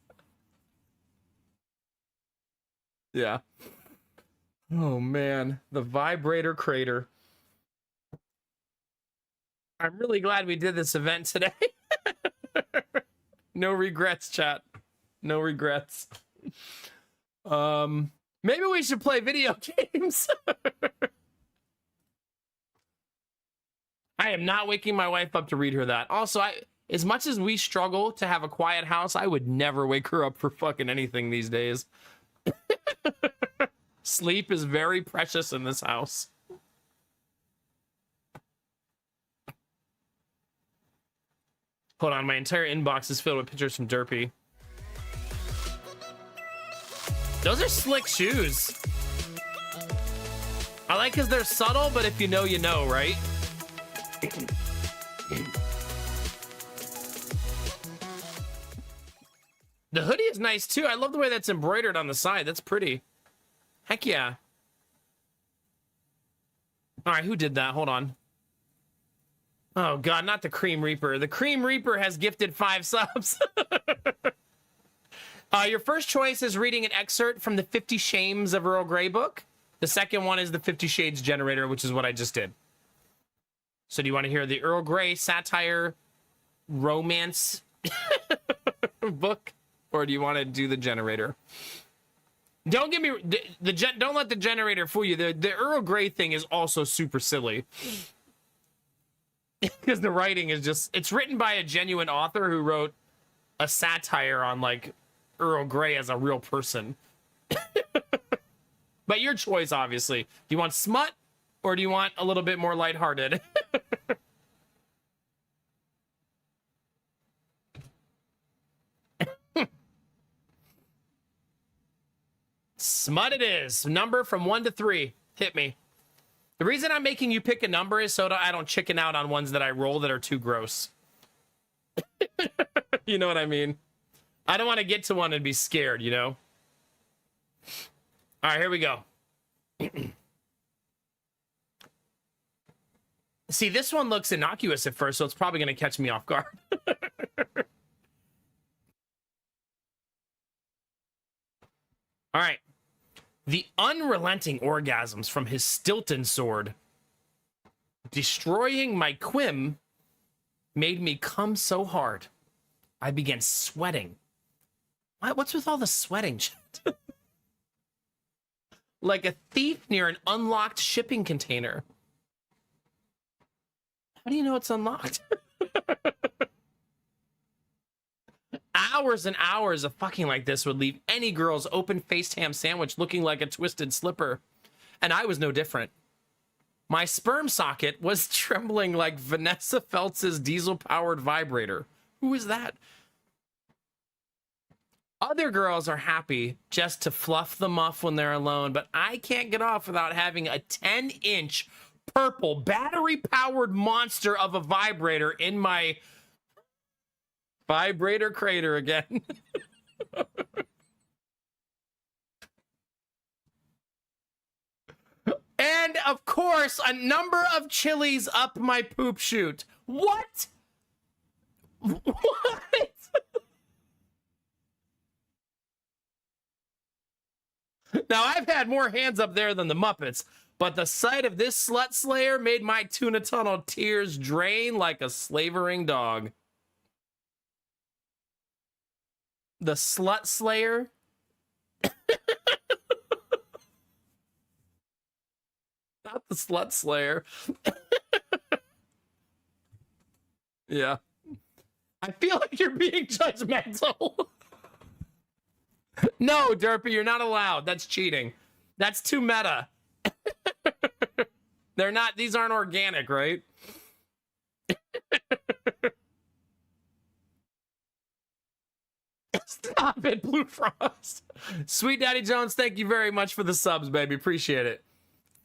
Yeah. Oh, man. The vibrator crater. I'm really glad we did this event today. No regrets, chat. No regrets. Maybe we should play video games. I am not waking my wife up to read her that. Also, as much as we struggle to have a quiet house, I would never wake her up for fucking anything these days. Sleep is very precious in this house. Hold on, my entire inbox is filled with pictures from Derpy. Those are slick shoes. I like because they're subtle, but if you know, you know, right? The hoodie is nice too. I love the way that's embroidered on the side. That's pretty. Heck yeah. All right, who did that? Hold on. Oh God, not the Cream Reaper. The Cream Reaper has gifted 5 subs. Your first choice is reading an excerpt from the 50 Shames of Earl Grey book. The second one is the 50 Shades generator, which is what I just did. So do you want to hear the Earl Grey satire romance book? Or do you want to do the generator? Don't get me don't let the generator fool you. The Earl Grey thing is also super silly. Because the writing is just, it's written by a genuine author who wrote a satire on like Earl Grey as a real person. But your choice, obviously. Do you want smut or do you want a little bit more lighthearted? Smut it is. Number from 1 to 3. Hit me. The reason I'm making you pick a number is so that I don't chicken out on ones that I roll that are too gross. You know what I mean? I don't want to get to one and be scared, you know? All right, here we go. See, this one looks innocuous at first, so it's probably going to catch me off guard. All right. The unrelenting orgasms from his Stilton sword. Destroying my quim made me come so hard. I began sweating. What's with all the sweating? Like a thief near an unlocked shipping container. How do you know it's unlocked? Hours and hours of fucking like this would leave any girl's open-faced ham sandwich looking like a twisted slipper. And I was no different. My sperm socket was trembling like Vanessa Feltz's diesel-powered vibrator. Who is that? Other girls are happy just to fluff the muff when they're alone, but I can't get off without having a 10-inch purple battery-powered monster of a vibrator in my vibrator crater again. And of course, a number of chilies up my poop chute. What? What? Now, I've had more hands up there than the Muppets, but the sight of this slut slayer made my tuna tunnel tears drain like a slavering dog. The slut slayer? Not the slut slayer. Yeah. I feel like you're being judgmental. No, Derpy, you're not allowed. That's cheating. That's too meta. They're not, these aren't organic, right? Stop it, Blue Frost. Sweet Daddy Jones, thank you very much for the subs, baby. Appreciate it.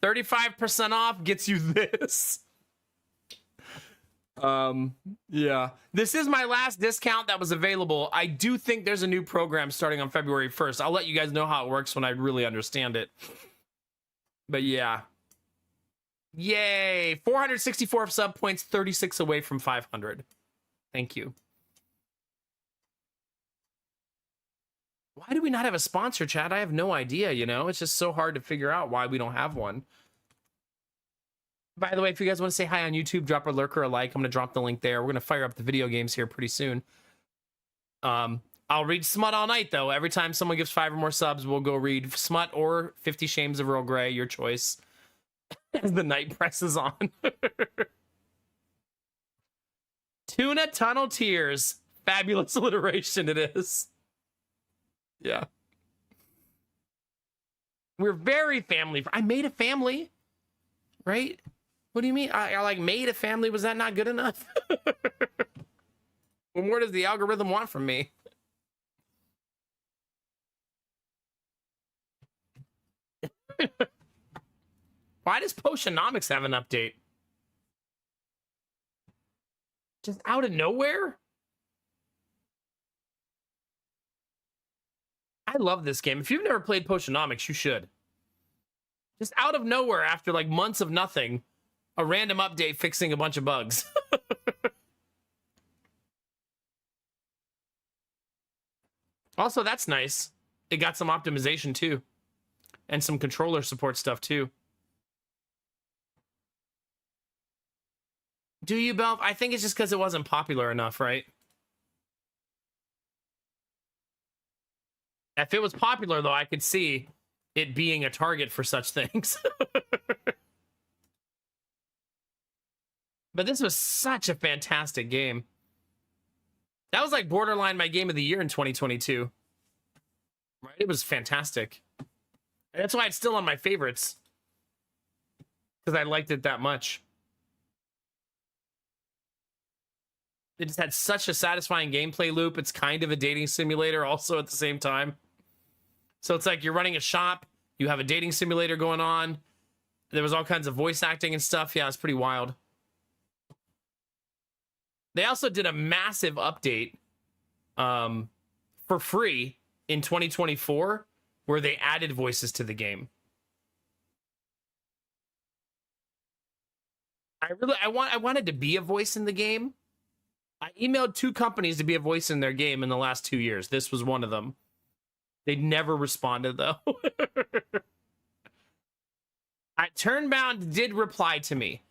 35% off gets you this. Yeah. This is my last discount that was available. I do think there's a new program starting on February 1st. I'll let you guys know how it works when I really understand it. But yeah. Yay. 464 sub points, 36 away from 500. Thank you. Why do we not have a sponsor, chat? I have no idea, you know? It's just so hard to figure out why we don't have one. By the way, if you guys want to say hi on YouTube, drop a lurk or a like. I'm going to drop the link there. We're going to fire up the video games here pretty soon. I'll read Smut all night, though. Every time someone gives 5 or more subs, we'll go read Smut or 50 Shades of Earl Grey, your choice, as the night presses on. Tuna Tunnel Tears. Fabulous alliteration it is. Yeah. We're very family. I made a family, right? What do you mean? I like made a family. Was that not good enough? What more does the algorithm want from me? Why does Potionomics have an update? Just out of nowhere? I love this game. If you've never played Potionomics, you should. Just out of nowhere, after like months of nothing, a random update fixing a bunch of bugs. Also, that's nice. It got some optimization too. And some controller support stuff too. Do you, Belf? I think it's just because it wasn't popular enough, right? If it was popular, though, I could see it being a target for such things. But this was such a fantastic game. That was like borderline my game of the year in 2022. Right? It was fantastic. And that's why it's still on my favorites. Because I liked it that much. It just had such a satisfying gameplay loop. It's kind of a dating simulator also at the same time. So it's like you're running a shop. You have a dating simulator going on. There was all kinds of voice acting and stuff. Yeah, it's pretty wild. They also did a massive update for free in 2024 where they added voices to the game. I wanted to be a voice in the game. I emailed 2 companies to be a voice in their game in the last 2 years. This was one of them. They never responded, though. Turnbound did reply to me,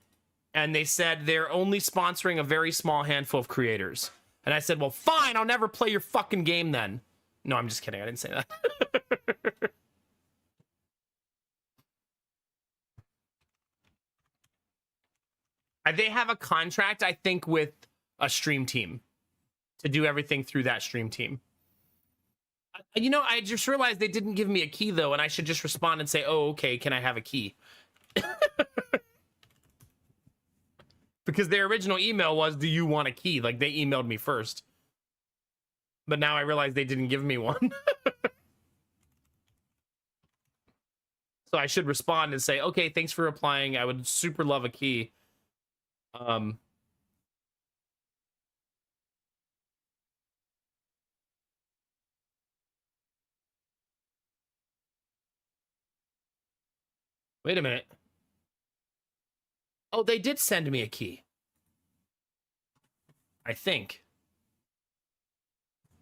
and they said they're only sponsoring a very small handful of creators. And I said, well, fine, I'll never play your fucking game then. No, I'm just kidding. I didn't say that. They have a contract, I think, with a stream team to do everything through that stream team. You know, I just realized they didn't give me a key, though, and I should just respond and say, oh, okay, can I have a key? Because their original email was, do you want a key? Like, they emailed me first. But now I realize they didn't give me one. So I should respond and say, okay, thanks for replying. I would super love a key. Wait a minute. Oh, they did send me a key. I think.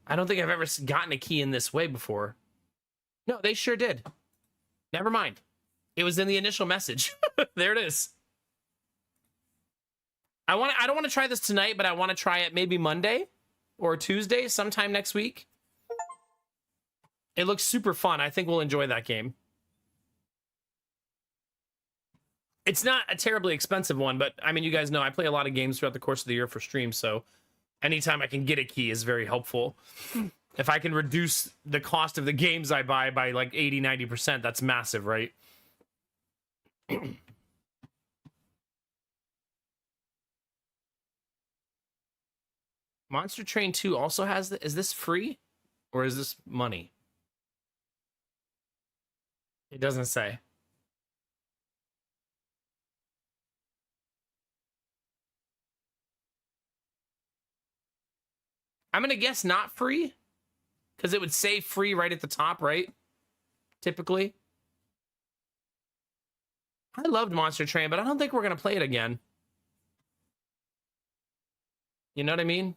I don't think I've ever gotten a key in this way before. No, they sure did. Never mind. It was in the initial message. There it is. I don't want to try this tonight, but I want to try it maybe Monday or Tuesday, sometime next week. It looks super fun. I think we'll enjoy that game. It's not a terribly expensive one, but I mean, you guys know I play a lot of games throughout the course of the year for stream, so anytime I can get a key is very helpful. If I can reduce the cost of the games I buy by like 80, 90%, that's massive, right? Monster Train 2 also has is this free or is this money? It doesn't say. I'm going to guess not free because it would say free right at the top, right? Typically. I loved Monster Train, but I don't think we're going to play it again. You know what I mean?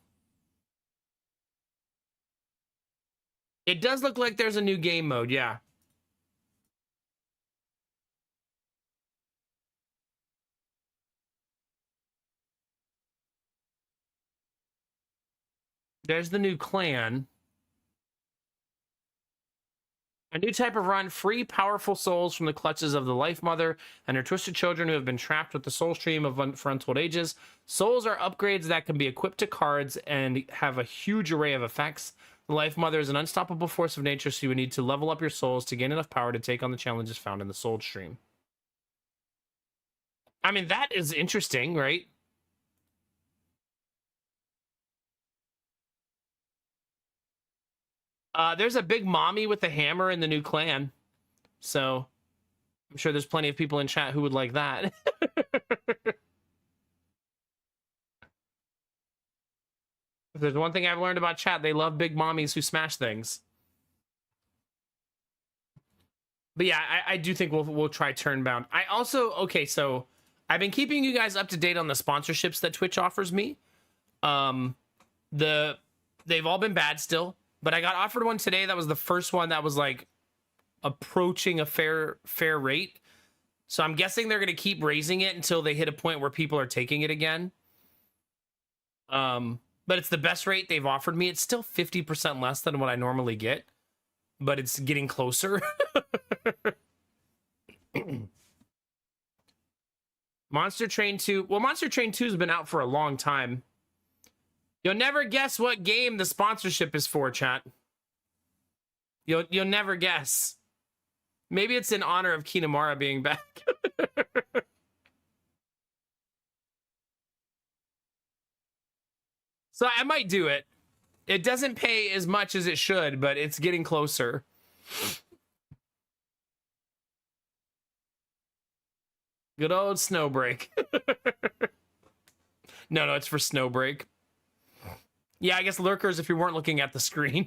It does look like there's a new game mode, yeah. There's the new clan. A new type of run, free powerful souls from the clutches of the Life Mother and her twisted children who have been trapped with the soul stream of untold ages. Souls are upgrades that can be equipped to cards and have a huge array of effects. The Life Mother is an unstoppable force of nature, so you would need to level up your souls to gain enough power to take on the challenges found in the soul stream. I mean, that is interesting, right? There's a big mommy with a hammer in the new clan. So I'm sure there's plenty of people in chat who would like that. If there's one thing I've learned about chat, they love big mommies who smash things. But yeah, I do think we'll try Turnbound. I also, okay, so I've been keeping you guys up to date on the sponsorships that Twitch offers me. They've all been bad still. But I got offered one today that was the first one that was like approaching a fair rate. So I'm guessing they're going to keep raising it until they hit a point where people are taking it again. But it's the best rate they've offered me. It's still 50% less than what I normally get. but it's getting closer. Monster Train 2. Well, Monster Train 2 has been out for a long time. You'll never guess what game the sponsorship is for, chat. You'll never guess. Maybe it's in honor of Kinemura being back. So I might do it. It doesn't pay as much as it should, but it's getting closer. Good old Snowbreak. No, it's for Snowbreak. Yeah, I guess Lurkers, if you weren't looking at the screen,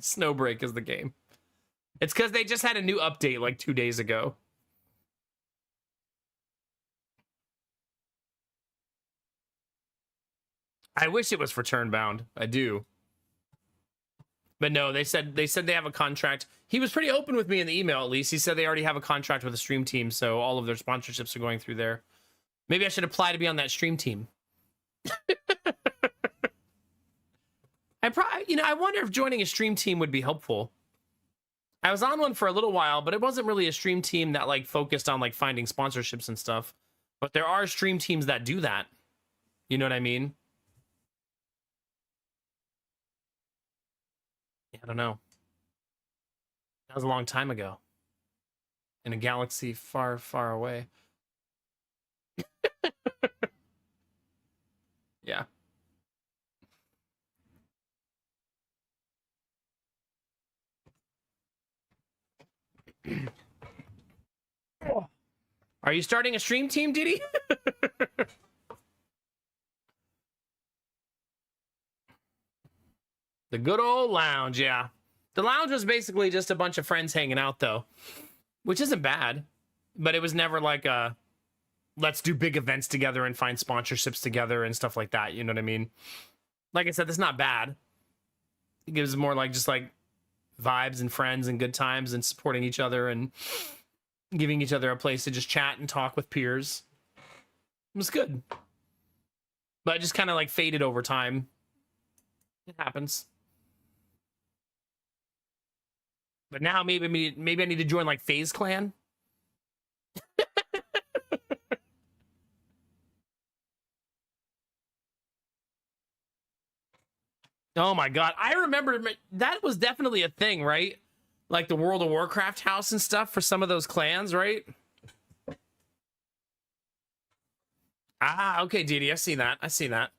Snowbreak is the game. It's because they just had a new update like 2 days ago. I wish it was for Turnbound. I do. But no, they said they have a contract. He was pretty open with me in the email, at least. He said they already have a contract with the stream team, so all of their sponsorships are going through there. Maybe I should apply to be on that stream team. I wonder if joining a stream team would be helpful. I was on one for a little while, but it wasn't really a stream team that like focused on like finding sponsorships and stuff. But there are stream teams that do that. You know what I mean? I don't know. That was a long time ago. In a galaxy far, far away. Yeah. Are you starting a stream team, Diddy? The good old lounge, yeah. The lounge was basically just a bunch of friends hanging out, though. Which isn't bad. But it was never like a, let's do big events together and find sponsorships together and stuff like that. You know what I mean? Like I said, that's not bad. It gives more like just like vibes and friends and good times and supporting each other and giving each other a place to just chat and talk with peers. It was good. But it just kind of like faded over time. It happens. But now maybe I need to join like FaZe Clan. Oh my god, I remember that was definitely a thing, right? Like the World of Warcraft house and stuff for some of those clans, right? Ah, okay, Didi, I see that. I see that.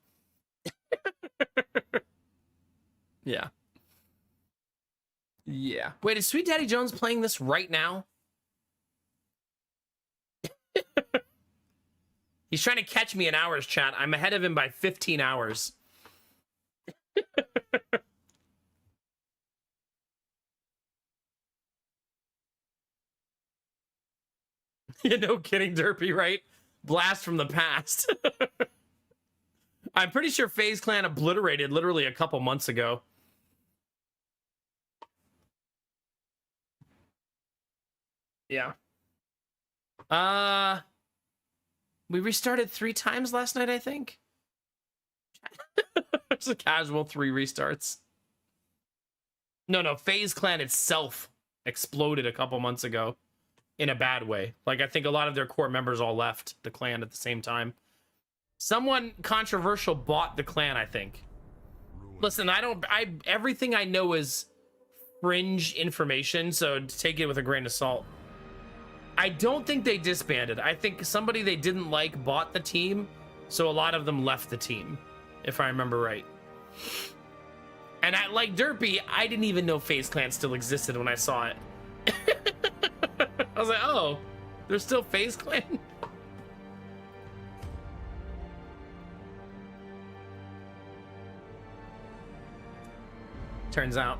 Yeah. Yeah. Wait, is Sweet Daddy Jones playing this right now? He's trying to catch me in hours, chat. I'm ahead of him by 15 hours. You know, kidding, Derpy, right? Blast from the past. I'm pretty sure FaZe Clan obliterated literally a couple months ago. Yeah. We restarted 3 times last night, I think. It's a casual 3 restarts. No, FaZe Clan itself exploded a couple months ago in a bad way. Like, I think a lot of their core members all left the clan at the same time. Someone controversial bought the clan, I think. Listen, everything I know is fringe information, so take it with a grain of salt. I don't think they disbanded. I think somebody they didn't like bought the team, so a lot of them left the team, if I remember right. And like Derpy, I didn't even know FaZe Clan still existed when I saw it. I was like, oh, there's still FaZe Clan? Turns out.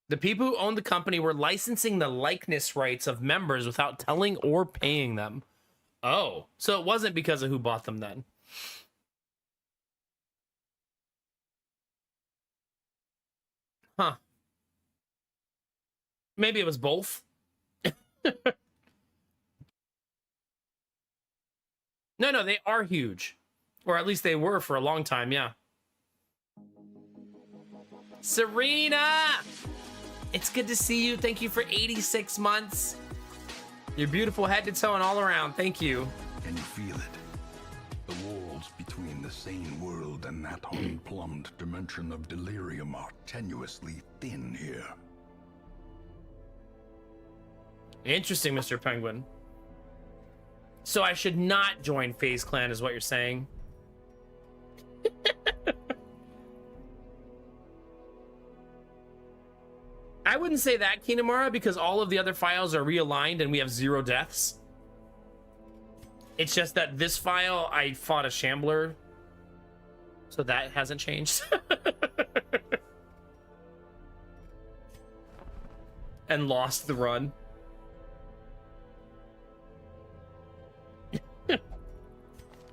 The people who owned the company were licensing the likeness rights of members without telling or paying them. Oh, so it wasn't because of who bought them then. Huh. Maybe it was both. No, they are huge. Or at least they were for a long time, yeah. Serena! It's good to see you. Thank you for 86 months. You're beautiful head to toe and all around. Thank you. Can you feel it? The walls between the sane world and that unplumbed dimension of delirium are tenuously thin here. Interesting, Mr. Penguin. So I should not join FaZe Clan is what you're saying? I wouldn't say that, Kinamura, because all of the other files are realigned and we have 0 deaths. It's just that this file, I fought a Shambler, so that hasn't changed. And lost the run.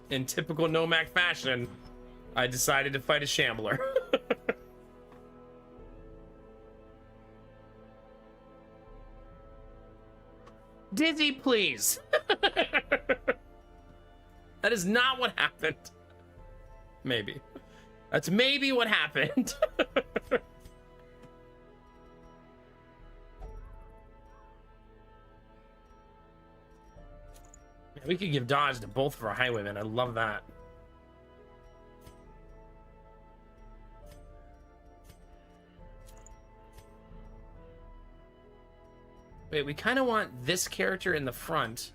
In typical Nomac fashion, I decided to fight a Shambler. Dizzy, please. That is not what happened. Maybe. That's maybe what happened. We could give dodge to both of our highwaymen. I love that. Wait, we kind of want this character in the front.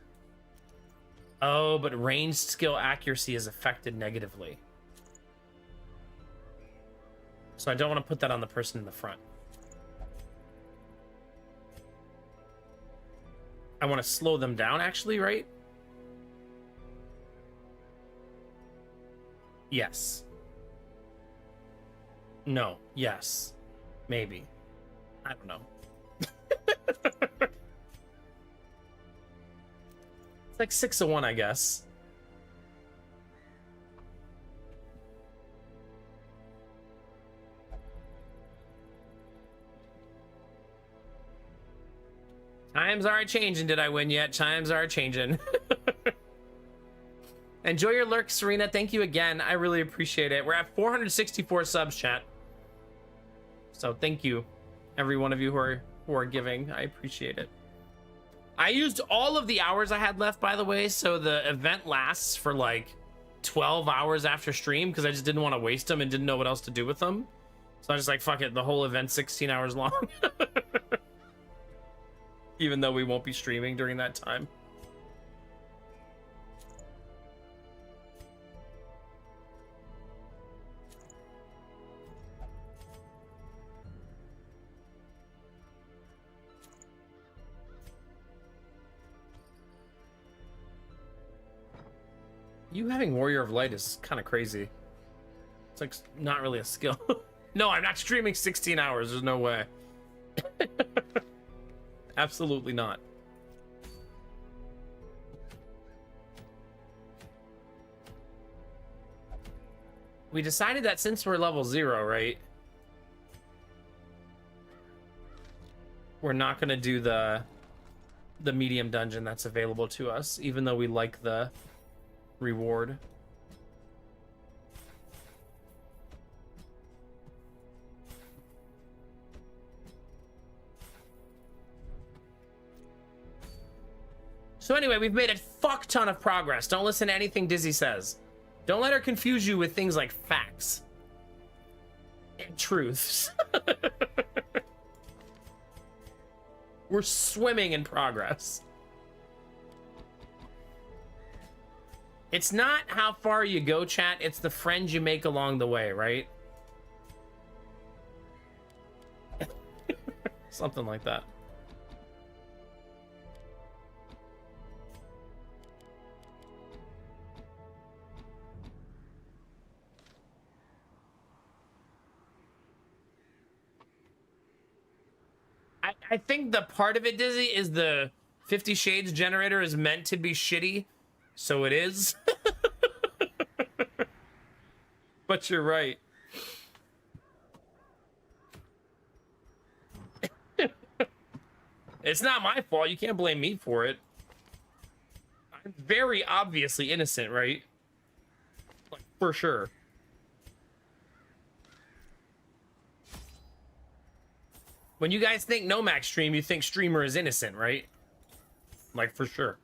Oh, but ranged skill accuracy is affected negatively. So I don't want to put that on the person in the front. I want to slow them down, actually, right? Yes. No. Yes. Maybe. I don't know. It's like 6 of 1, I guess. Times are changing. Did I win yet? Times are changing. Enjoy your lurk, Serena. Thank you again. I really appreciate it. We're at 464 subs, chat. So thank you, every one of you who are giving. I appreciate it. I used all of the hours I had left, by the way, so the event lasts for like 12 hours after stream because I just didn't want to waste them and didn't know what else to do with them. So I was just like, fuck it, the whole event's 16 hours long. Even though we won't be streaming during that time. You having Warrior of Light is kind of crazy. It's like not really a skill. No, I'm not streaming 16 hours. There's no way. Absolutely not. We decided that since we're level 0, right? We're not going to do the medium dungeon that's available to us, even though we like the reward. So anyway, we've made a fuck ton of progress. Don't listen to anything Dizzy says. Don't let her confuse you with things like facts and truths. We're swimming in progress. It's not how far you go, chat. It's the friends you make along the way, right? Something like that. I think the part of it, Dizzy, is the 50 Shades generator is meant to be shitty, so it is. But you're right. It's not my fault. You can't blame me for it. I'm very obviously innocent, right? Like For sure. When you guys think Nomax stream, you think streamer is innocent, right? Like, for sure.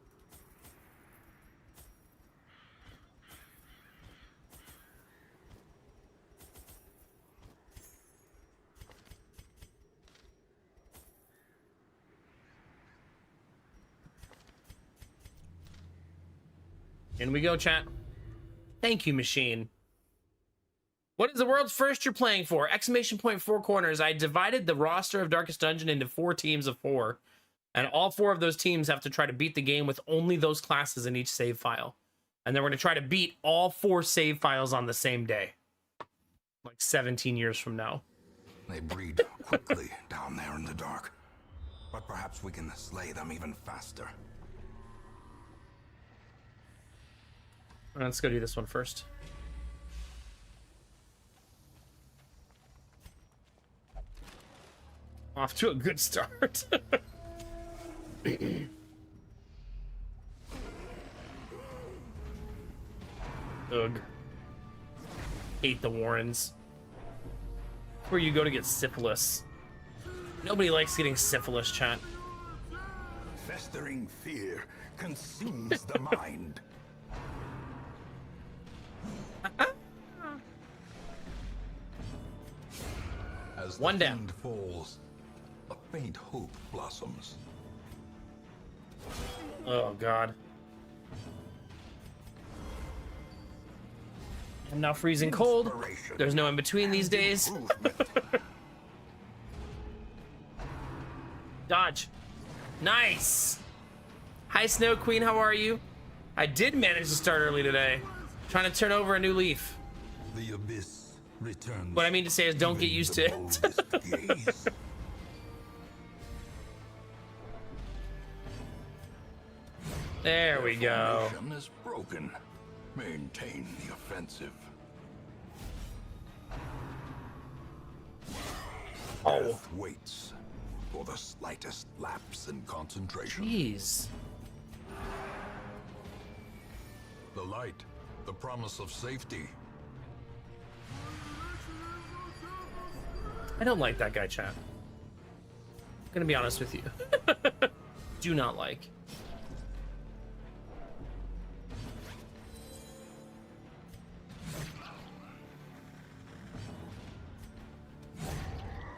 In we go, chat. Thank you, machine. What is the world's first you're playing for? Exclamation point, 4 corners. I divided the roster of Darkest Dungeon into 4 teams of 4. And all 4 of those teams have to try to beat the game with only those classes in each save file. And then we're going to try to beat all 4 save files on the same day. Like 17 years from now. They breed quickly down there in the dark. But perhaps we can slay them even faster. Let's go do this one first. Off to a good start. Ugh. Hate the Warrens. Where you go to get syphilis. Nobody likes getting syphilis, chat. Festering fear consumes the mind. As the One down. wind falls, a faint hope blossoms. Oh, God. I'm now freezing cold. Inspiration There's no in between these days. improvement. Dodge. Nice. Hi, Snow Queen. How are you? I did manage to start early today. Trying to turn over a new leaf. The abyss returns. What I mean to say is don't get even used the to it. boldest gaze. There we go. Formation is broken. Maintain the offensive. Oh. Death waits for the slightest lapse in concentration. Jeez. The light, the promise of safety. I don't like that guy, chat. I'm gonna be honest with you. Do not like.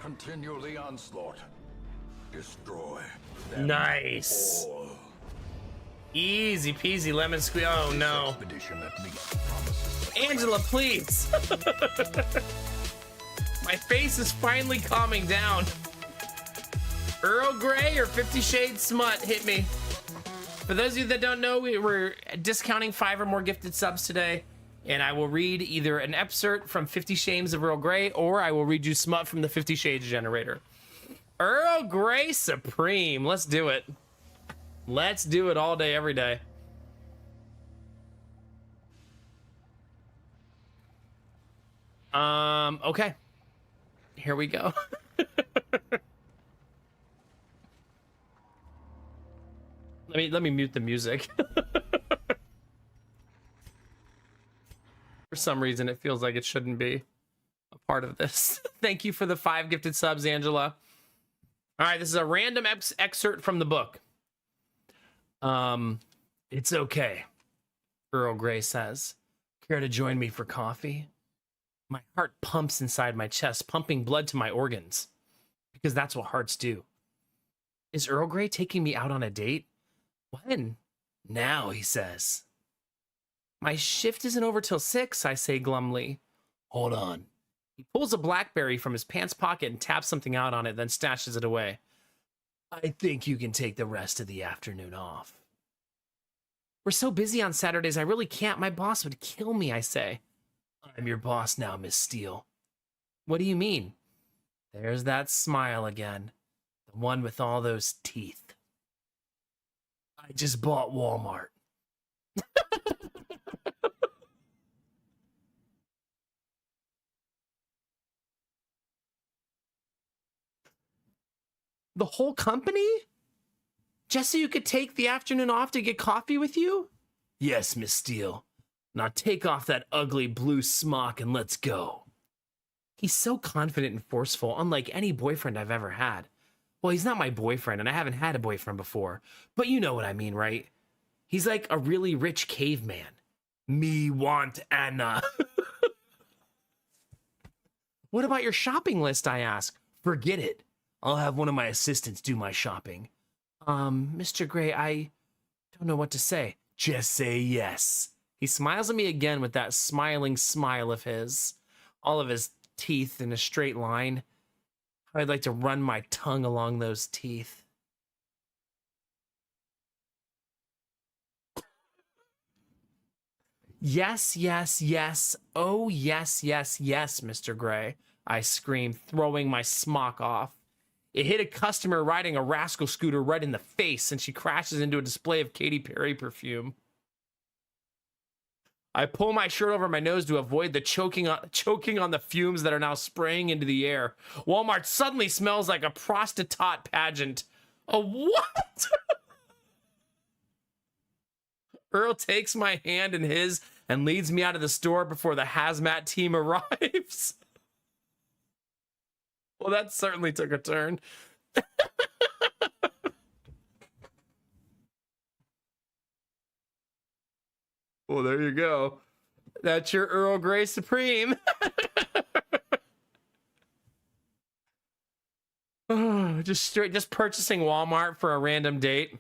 Continue the onslaught. Destroy them Nice. all. Easy peasy lemon squeeze. Oh no. Expedition at least promises. Angela, please. My face is finally calming down. Earl Grey or 50 Shades Smut hit me. For those of you that don't know, we were discounting 5 or more gifted subs today. And I will read either an excerpt from 50 Shades of Earl Grey, or I will read you Smut from the 50 Shades generator. Earl Grey Supreme. Let's do it. Let's do it all day, every day. Okay. Here we go. Let me mute the music. For some reason, it feels like it shouldn't be a part of this. Thank you for the 5 gifted subs, Angela. All right, this is a random excerpt from the book. It's okay, Earl Grey says. Care to join me for coffee? My heart pumps inside my chest, pumping blood to my organs. Because that's what hearts do. Is Earl Grey taking me out on a date? When? Now, he says. My shift isn't over till 6, I say glumly. Hold on. He pulls a BlackBerry from his pants pocket and taps something out on it, then stashes it away. I think you can take the rest of the afternoon off. We're so busy on Saturdays, I really can't. My boss would kill me, I say. I'm your boss now, Miss Steele. What do you mean? There's that smile again. The one with all those teeth. I just bought Walmart. The whole company? Just so you could take the afternoon off to get coffee with you? Yes, Miss Steele. Now take off that ugly blue smock and let's go. He's so confident and forceful, unlike any boyfriend I've ever had. Well, he's not my boyfriend, and I haven't had a boyfriend before, but you know what I mean, right? He's like a really rich caveman. Me want Anna. What about your shopping list, I ask? Forget it. I'll have one of my assistants do my shopping. Mr. Gray, I don't know what to say. Just say yes. He smiles at me again with that smiling smile of his. All of his teeth in a straight line. I'd like to run my tongue along those teeth. Yes, yes, yes. Oh, yes, yes, yes, Mr. Gray. I scream, throwing my smock off. It hit a customer riding a rascal scooter right in the face, and she crashes into a display of Katy Perry perfume. I pull my shirt over my nose to avoid the choking on the fumes that are now spraying into the air. Walmart suddenly smells like a prostitute pageant. A what? Earl takes my hand in his and leads me out of the store before the hazmat team arrives. Well, that certainly took a turn. Well, there you go. That's your Earl Grey Supreme. Oh, just purchasing Walmart for a random date.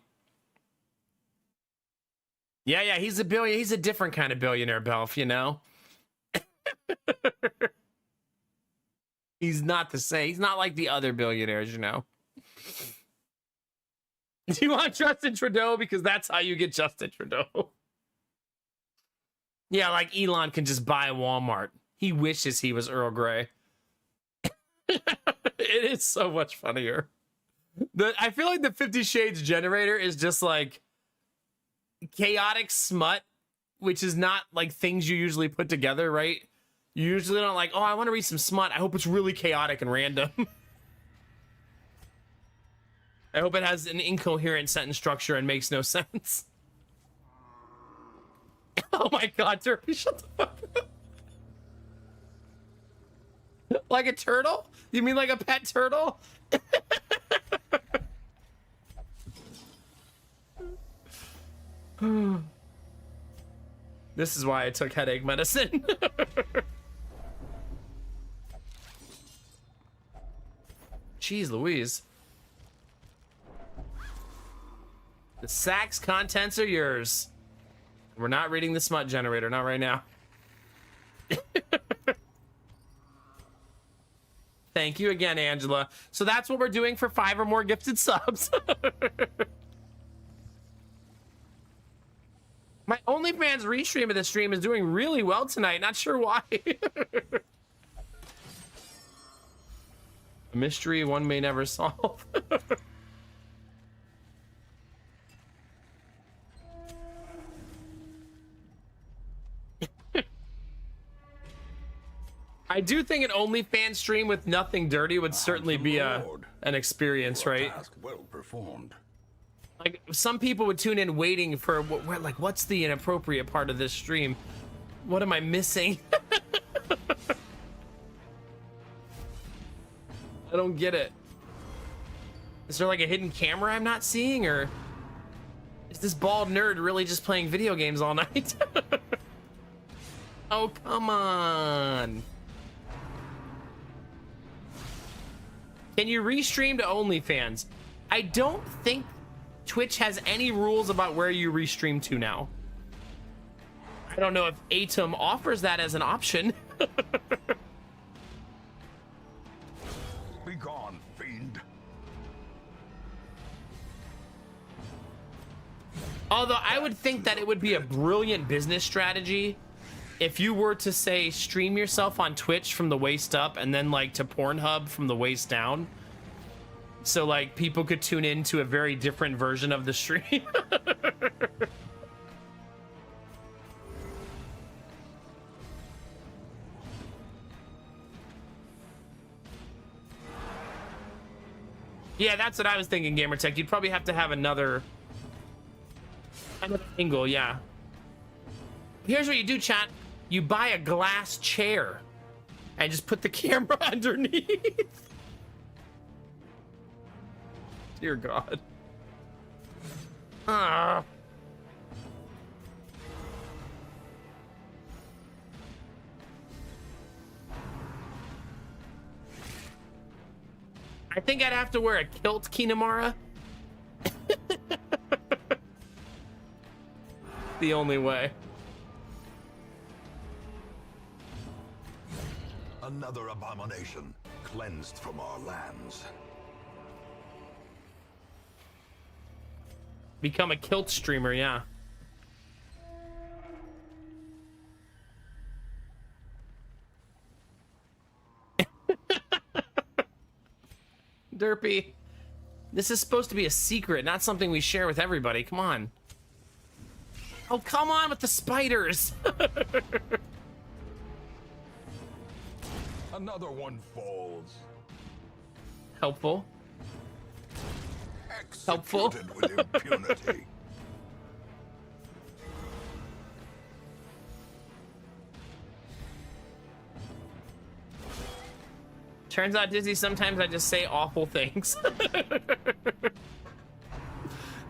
Yeah, he's a billionaire. He's a different kind of billionaire, Belf, you know? He's not the same. He's not like the other billionaires, you know? Do you want Justin Trudeau? Because that's how you get Justin Trudeau. Yeah, like Elon can just buy Walmart. He wishes he was Earl Grey. It is so much funnier. I feel like the 50 Shades generator is just like chaotic smut, which is not like things you usually put together, right? You usually don't like, oh, I want to read some smut. I hope it's really chaotic and random. I hope it has an incoherent sentence structure and makes no sense. Oh my god, Turkey, shut the fuck up. Like a turtle? You mean like a pet turtle? This is why I took headache medicine. Jeez Louise. The Saks contents are yours. We're not reading the smut generator, not right now. Thank you again, Angela. So that's what we're doing for 5 or more gifted subs. My OnlyFans restream of this stream is doing really well tonight. Not sure why. A mystery one may never solve. I do think an OnlyFans stream with nothing dirty would certainly be an experience, right? Well performed. Like, some people would tune in waiting for like, what's the inappropriate part of this stream? What am I missing? I don't get it. Is there like a hidden camera I'm not seeing, or is this bald nerd really just playing video games all night? Oh, come on. Can you restream to OnlyFans? I don't think Twitch has any rules about where you restream to now. I don't know if Atom offers that as an option. Be gone, fiend. Although I would think that it would be a brilliant business strategy if you were to say stream yourself on Twitch from the waist up and then like to Pornhub from the waist down. So like people could tune in to a very different version of the stream. Yeah, that's what I was thinking, Gamertech. You'd probably have to have another angle, yeah. Here's what you do, chat. You buy a glass chair and just put the camera underneath. Dear God. I think I'd have to wear a kilt, Kinamara. The only way. Another abomination cleansed from our lands. Become a kilt streamer, yeah. Derpy. This is supposed to be a secret, not something we share with everybody. Come on. Oh, come on with the spiders. Another one falls. Helpful. Helpful. Executed with impunity. Turns out, Disney, sometimes I just say awful things.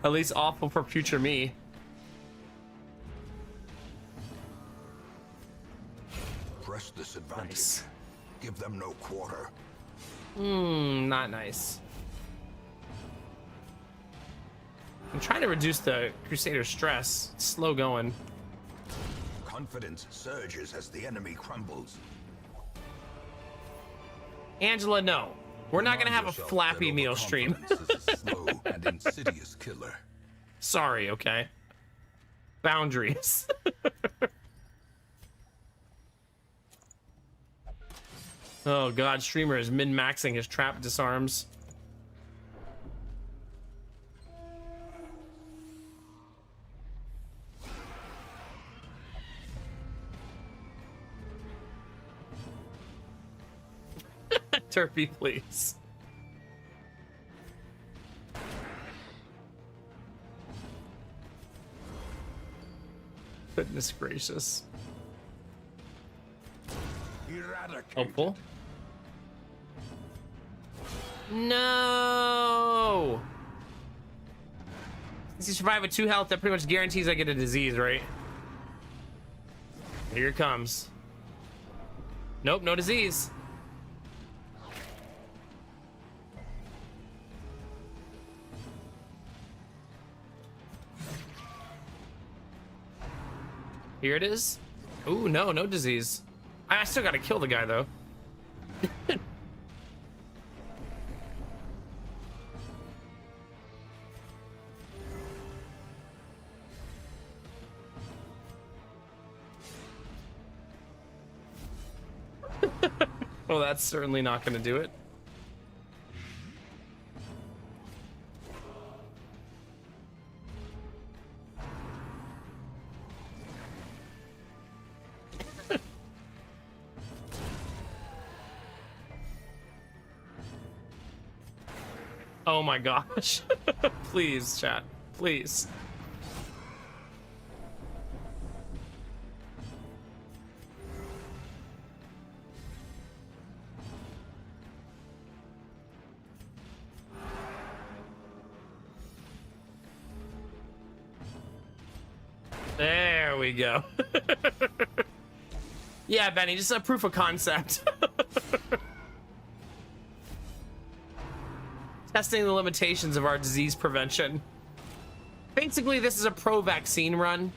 At least awful for future me. Press this advantage. Nice. Give them no quarter. Not nice. I'm trying to reduce the Crusader stress. It's slow going. Confidence surges as the enemy crumbles. Angela, no. We're not gonna have a Remind yourself Flappy that Meal stream. overconfidence is a slow and insidious killer. Sorry, okay? Boundaries. Oh god, streamer is min-maxing his trap disarms. Turpy, please. Goodness gracious. Eradicated. Helpful. No! Since you survive with 2 health, that pretty much guarantees I get a disease, right? Here it comes. Nope, no disease. Here it is. Ooh, no, no disease. I still gotta kill the guy, though. Well, that's certainly not gonna do it. Oh my gosh. Please, chat. Please. There we go. Yeah, Benny, just a proof of concept. Testing the limitations of our disease prevention. Basically, this is a pro-vaccine run.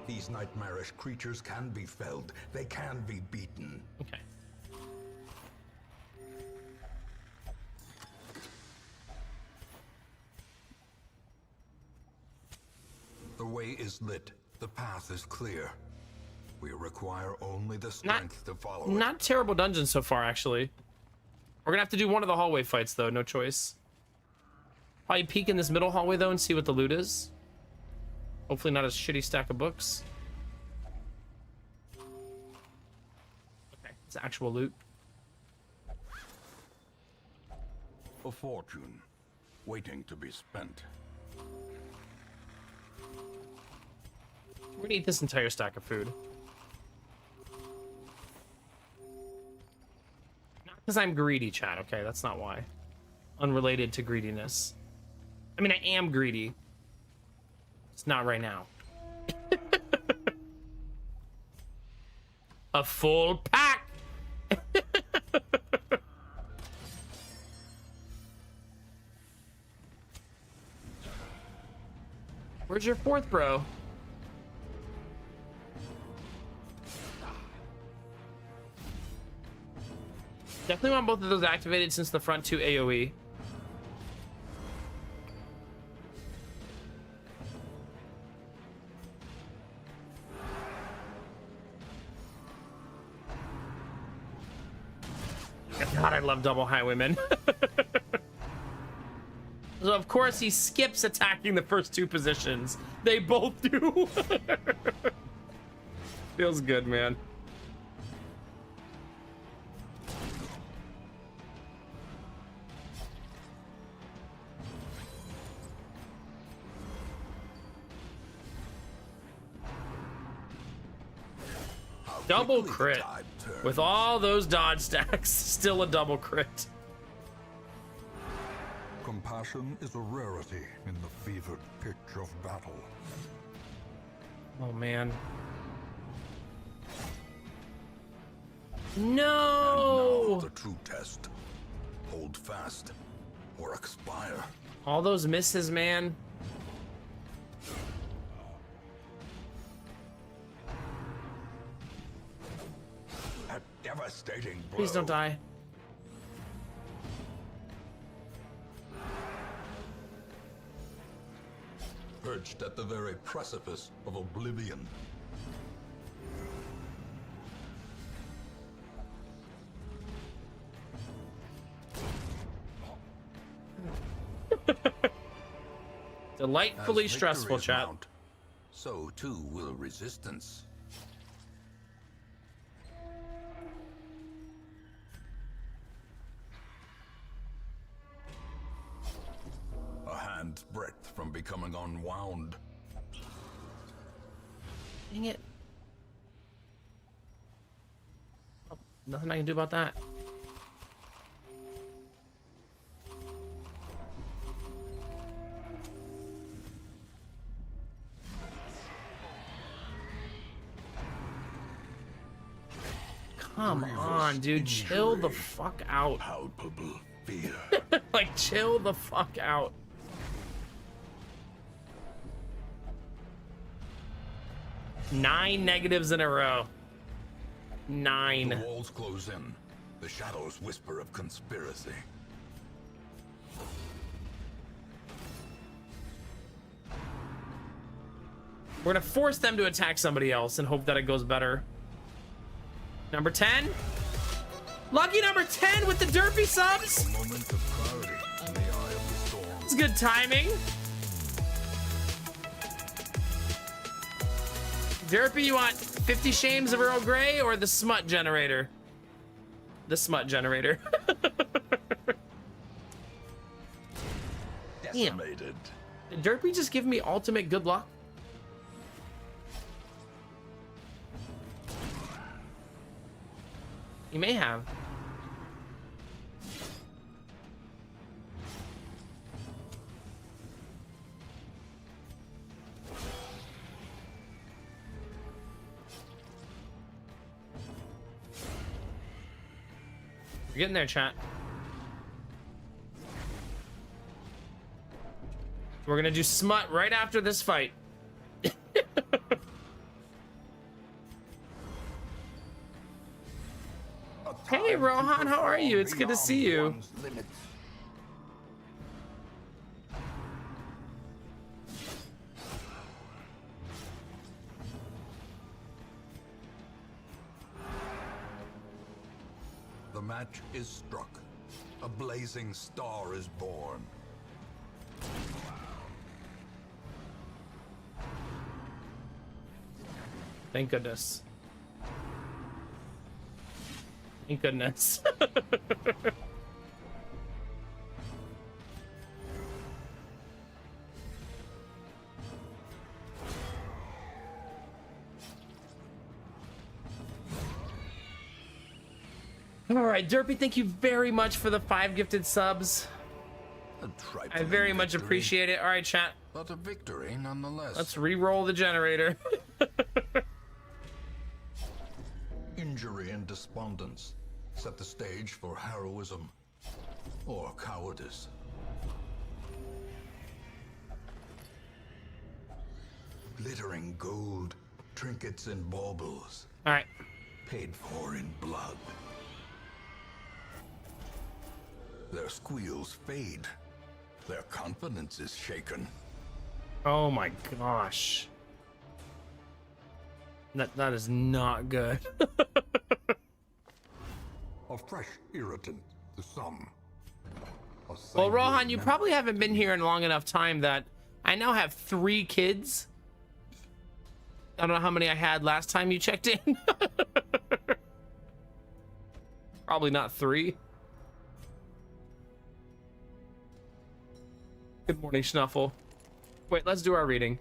These nightmarish creatures can be felled. They can be beaten. Okay. The way is lit. The path is clear. We require only the strength to follow it. Not terrible dungeon so far, actually. We're gonna have to do one of the hallway fights, though. No choice. Probably peek in this middle hallway, though, and see what the loot is. Hopefully not a shitty stack of books. Okay, it's actual loot. A fortune, waiting to be spent. We're gonna eat this entire stack of food. Not because I'm greedy, chat, okay? That's not why. Unrelated to greediness. I mean, I am greedy. It's not right now. A full pack! Where's your fourth, bro? Definitely want both of those activated since the front two AoE. God, I love double highwaymen. So of course he skips attacking the first two positions. They both do. Feels good, man. Double crit. With all those dodge stacks, still a double crit. Compassion is a rarity in the fevered pitch of battle. Oh man. No! And now the true test. Hold fast or expire. All those misses, man. A devastating blow. Please don't die. Perched at the very precipice of oblivion. Delightfully As stressful, victories chat. mount, so too will resistance. A hand's breadth from becoming unwound. Dang it. Oh, nothing I can do about that. Come on, dude. Chill the fuck out. Palpable fear. Like, chill the fuck out. Nine negatives in a row. The 9. walls close in. The shadows whisper of conspiracy. We're gonna force them to attack somebody else and hope that it goes better. Number 10. Lucky number 10 with the derpy subs. A moment of clarity in the eye of the storm. It's good timing. Derpy, you want 50 Shames of Earl Grey or the smut generator? The smut generator. Damn. Decimated. Did Derpy just give me ultimate good luck? You may have. You're getting there, chat. We're gonna do smut right after this fight. Hey, Rohan, how are you? It's good to see you. The match is struck. A blazing star is born. Thank goodness. Thank goodness. All right, Derpy, thank you very much for the 5 gifted subs. I very much appreciate it. All right, chat. But a victory nonetheless. Let's re-roll the generator. Injury and despondence set the stage for heroism or cowardice. Glittering gold, trinkets and baubles. All right. Paid for in blood. Their squeals fade. Their confidence is shaken. Oh my gosh. That is not good. A fresh irritant to some. Well, Rohan, you probably haven't been here in long enough time that I now have 3 kids. I don't know how many I had last time you checked in. Probably not 3. Good morning, Schnuffle. Wait, let's do our reading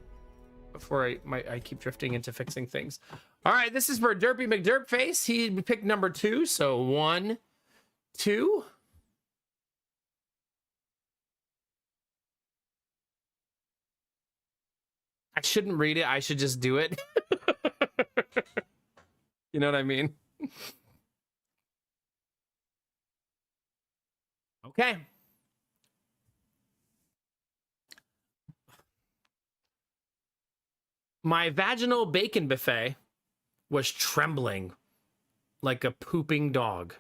before I keep drifting into fixing things. All right, this is for Derpy McDerpface. He picked number 2, so 1, 2. I shouldn't read it. I should just do it. You know what I mean? Okay. My vaginal bacon buffet was trembling like a pooping dog.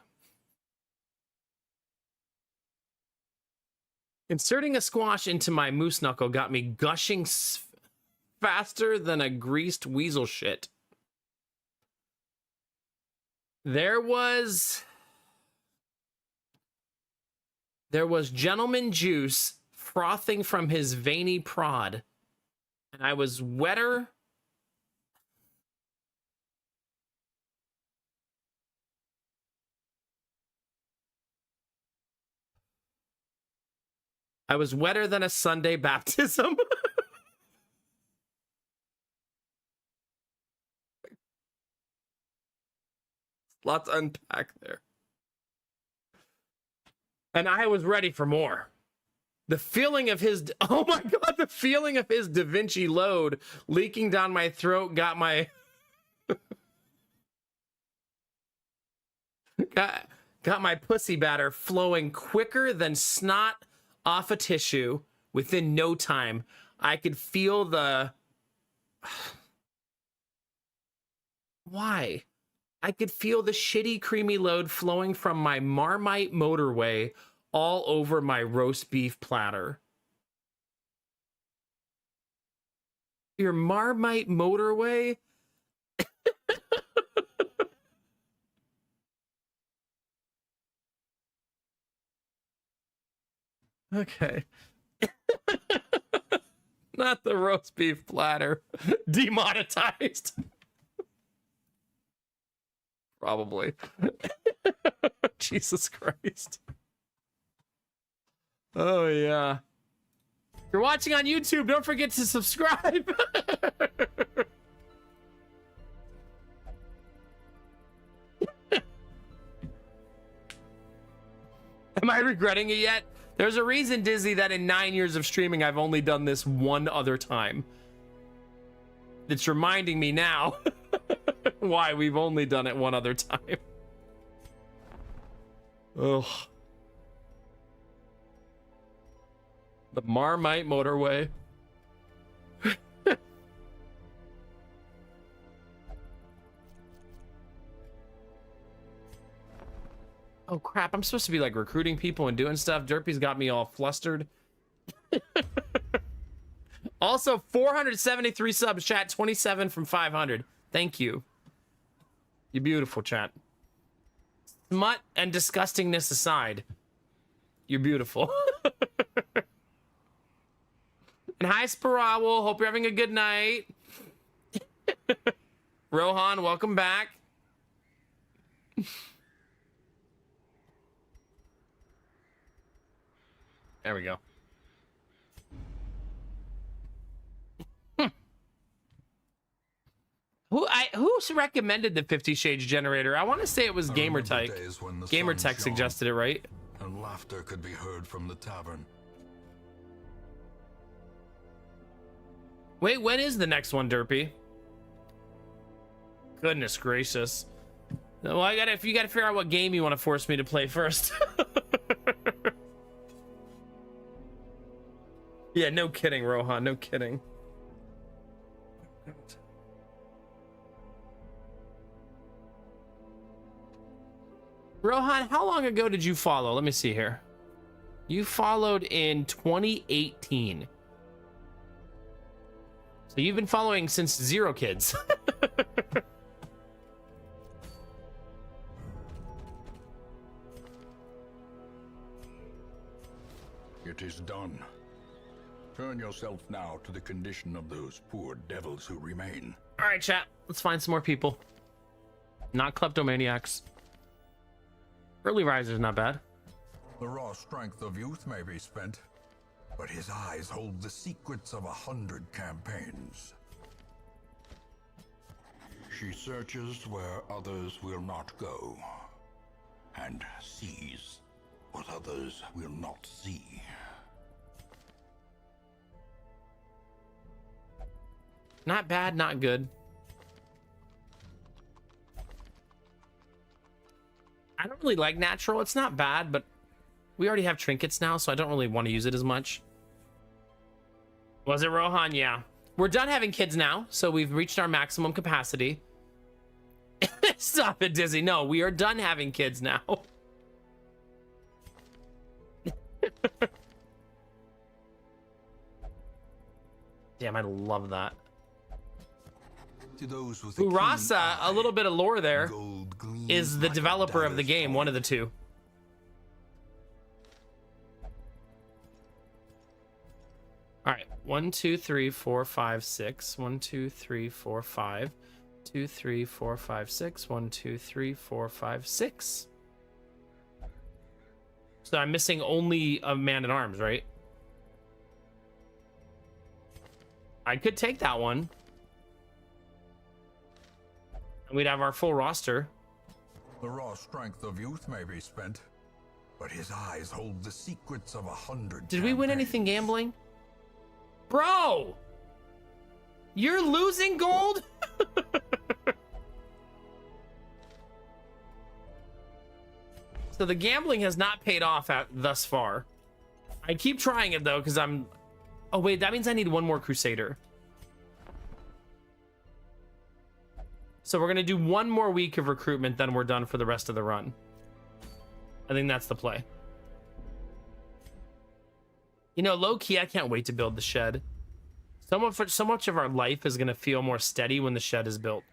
Inserting a squash into my moose knuckle got me gushing faster than a greased weasel shit. There was gentleman juice frothing from his veiny prod, and I was wetter than a Sunday baptism. Lots to unpack there. And I was ready for more. The feeling of his, oh my God, the feeling of his Da Vinci load leaking down my throat got my, got my pussy batter flowing quicker than snot off a tissue. Within no time, I could feel the, why? I could feel the shitty creamy load flowing from my Marmite motorway all over my roast beef platter. Your Marmite motorway? Okay. Not the roast beef platter. Demonetized. Probably. Jesus Christ. Oh, yeah. If you're watching on YouTube, don't forget to subscribe. Am I regretting it yet? There's a reason, Dizzy, that in 9 years of streaming, I've only done this one other time. It's reminding me now why we've only done it one other time. Ugh. The Marmite motorway. Oh crap, I'm supposed to be like recruiting people and doing stuff. Derpy's got me all flustered. Also, 473 subs, chat. 27 from 500. Thank you. You're beautiful, chat. Smut and disgustingness aside, you're beautiful. And hi, Spirawl. Hope you're having a good night. Rohan, welcome back. There we go. Who's recommended the 50 Shades generator? I want to say it was Gamertech. Gamertech suggested it, right? And laughter could be heard from the tavern. Wait, when is the next one, Derpy? Goodness gracious. Well, you gotta figure out what game you want to force me to play first. Yeah, no kidding, Rohan, no kidding. Rohan, how long ago did you follow? Let me see here. You followed in 2018. So you've been following since Zero Kids. It is done. Turn yourself now to the condition of those poor devils who remain. All right, chat. Let's find some more people. Not kleptomaniacs. Early riser's not bad. The raw strength of youth may be spent, but his eyes hold the secrets of 100 campaigns. She searches where others will not go, and sees what others will not see. Not bad, not good. I don't really like natural. It's not bad, but we already have trinkets now, so I don't really want to use it as much. Was it Rohan? Yeah. We're done having kids now, so we've reached our maximum capacity. Stop it, Dizzy. No, we are done having kids now. Damn, I love that. To those with Urasa, a little bit of lore there, is the developer of the game, one of the two. All right, 1, 2, 3, 4, 5, 6. 1, 2, 3, 4, 5. 2, 3, 4, 5, 6. 1, 2, 3, 4, 5, 6. So I'm missing only a man-at-arms, right? I could take that one. And we'd have our full roster. The raw strength of youth may be spent, but his eyes hold the secrets of 100 Did we win anything gambling? Bro! You're losing gold? So the gambling has not paid off thus far. I keep trying it though, because I'm... Oh wait, that means I need one more Crusader. So we're gonna do one more week of recruitment, then we're done for the rest of the run. I think that's the play. You know, low-key, I can't wait to build the shed. So much of our life is gonna feel more steady when the shed is built.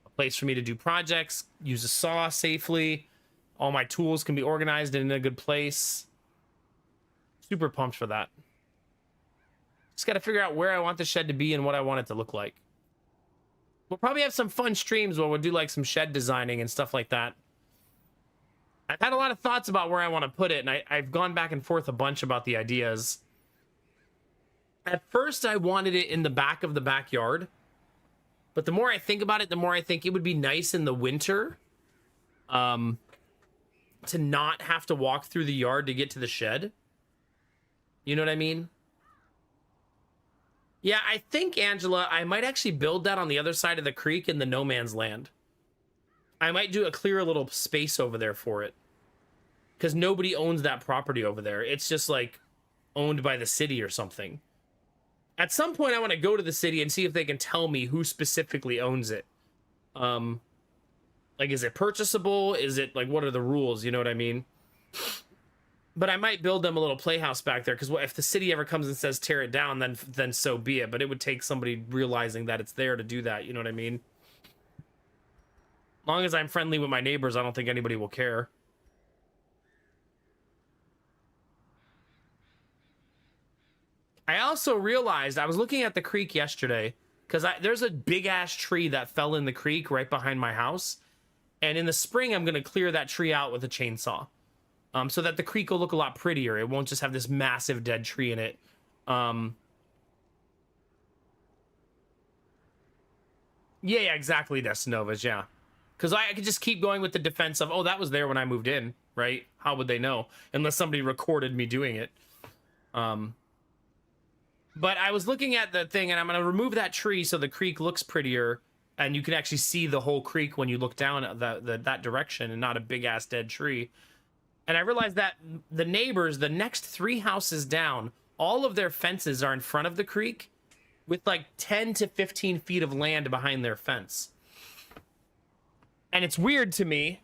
A place for me to do projects, use a saw safely. All my tools can be organized in a good place. Super pumped for that. Just gotta figure out where I want the shed to be and what I want it to look like. We'll probably have some fun streams where we'll do like some shed designing and stuff like that. I've had a lot of thoughts about where I want to put it, and I've gone back and forth a bunch about the ideas. At first, I wanted it in the back of the backyard. But the more I think about it, the more I think it would be nice in the winter to not have to walk through the yard to get to the shed. You know what I mean? Yeah, I think, Angela, I might actually build that on the other side of the creek in the no man's land. I might do a clear little space over there for it. Because nobody owns that property over there. It's just like owned by the city or something. At some point, I want to go to the city and see if they can tell me who specifically owns it. Like, is it purchasable? Is it, like, what are the rules? You know what I mean? But I might build them a little playhouse back there, because if the city ever comes and says tear it down, then so be it. But it would take somebody realizing that it's there to do that. You know what I mean? As long as I'm friendly with my neighbors, I don't think anybody will care. I also realized, I was looking at the creek yesterday, because there's a big ass tree that fell in the creek right behind my house, and in the spring I'm gonna clear that tree out with a chainsaw, so that the creek will look a lot prettier. It won't just have this massive dead tree in it. Yeah, exactly, Destinovas, yeah. Because I could just keep going with the defense of, oh, that was there when I moved in, right? How would they know? Unless somebody recorded me doing it. But I was looking at the thing, and I'm going to remove that tree so the creek looks prettier, and you can actually see the whole creek when you look down at that direction and not a big-ass dead tree. And I realized that the neighbors, the next 3 houses down, all of their fences are in front of the creek with like 10 to 15 feet of land behind their fence. And it's weird to me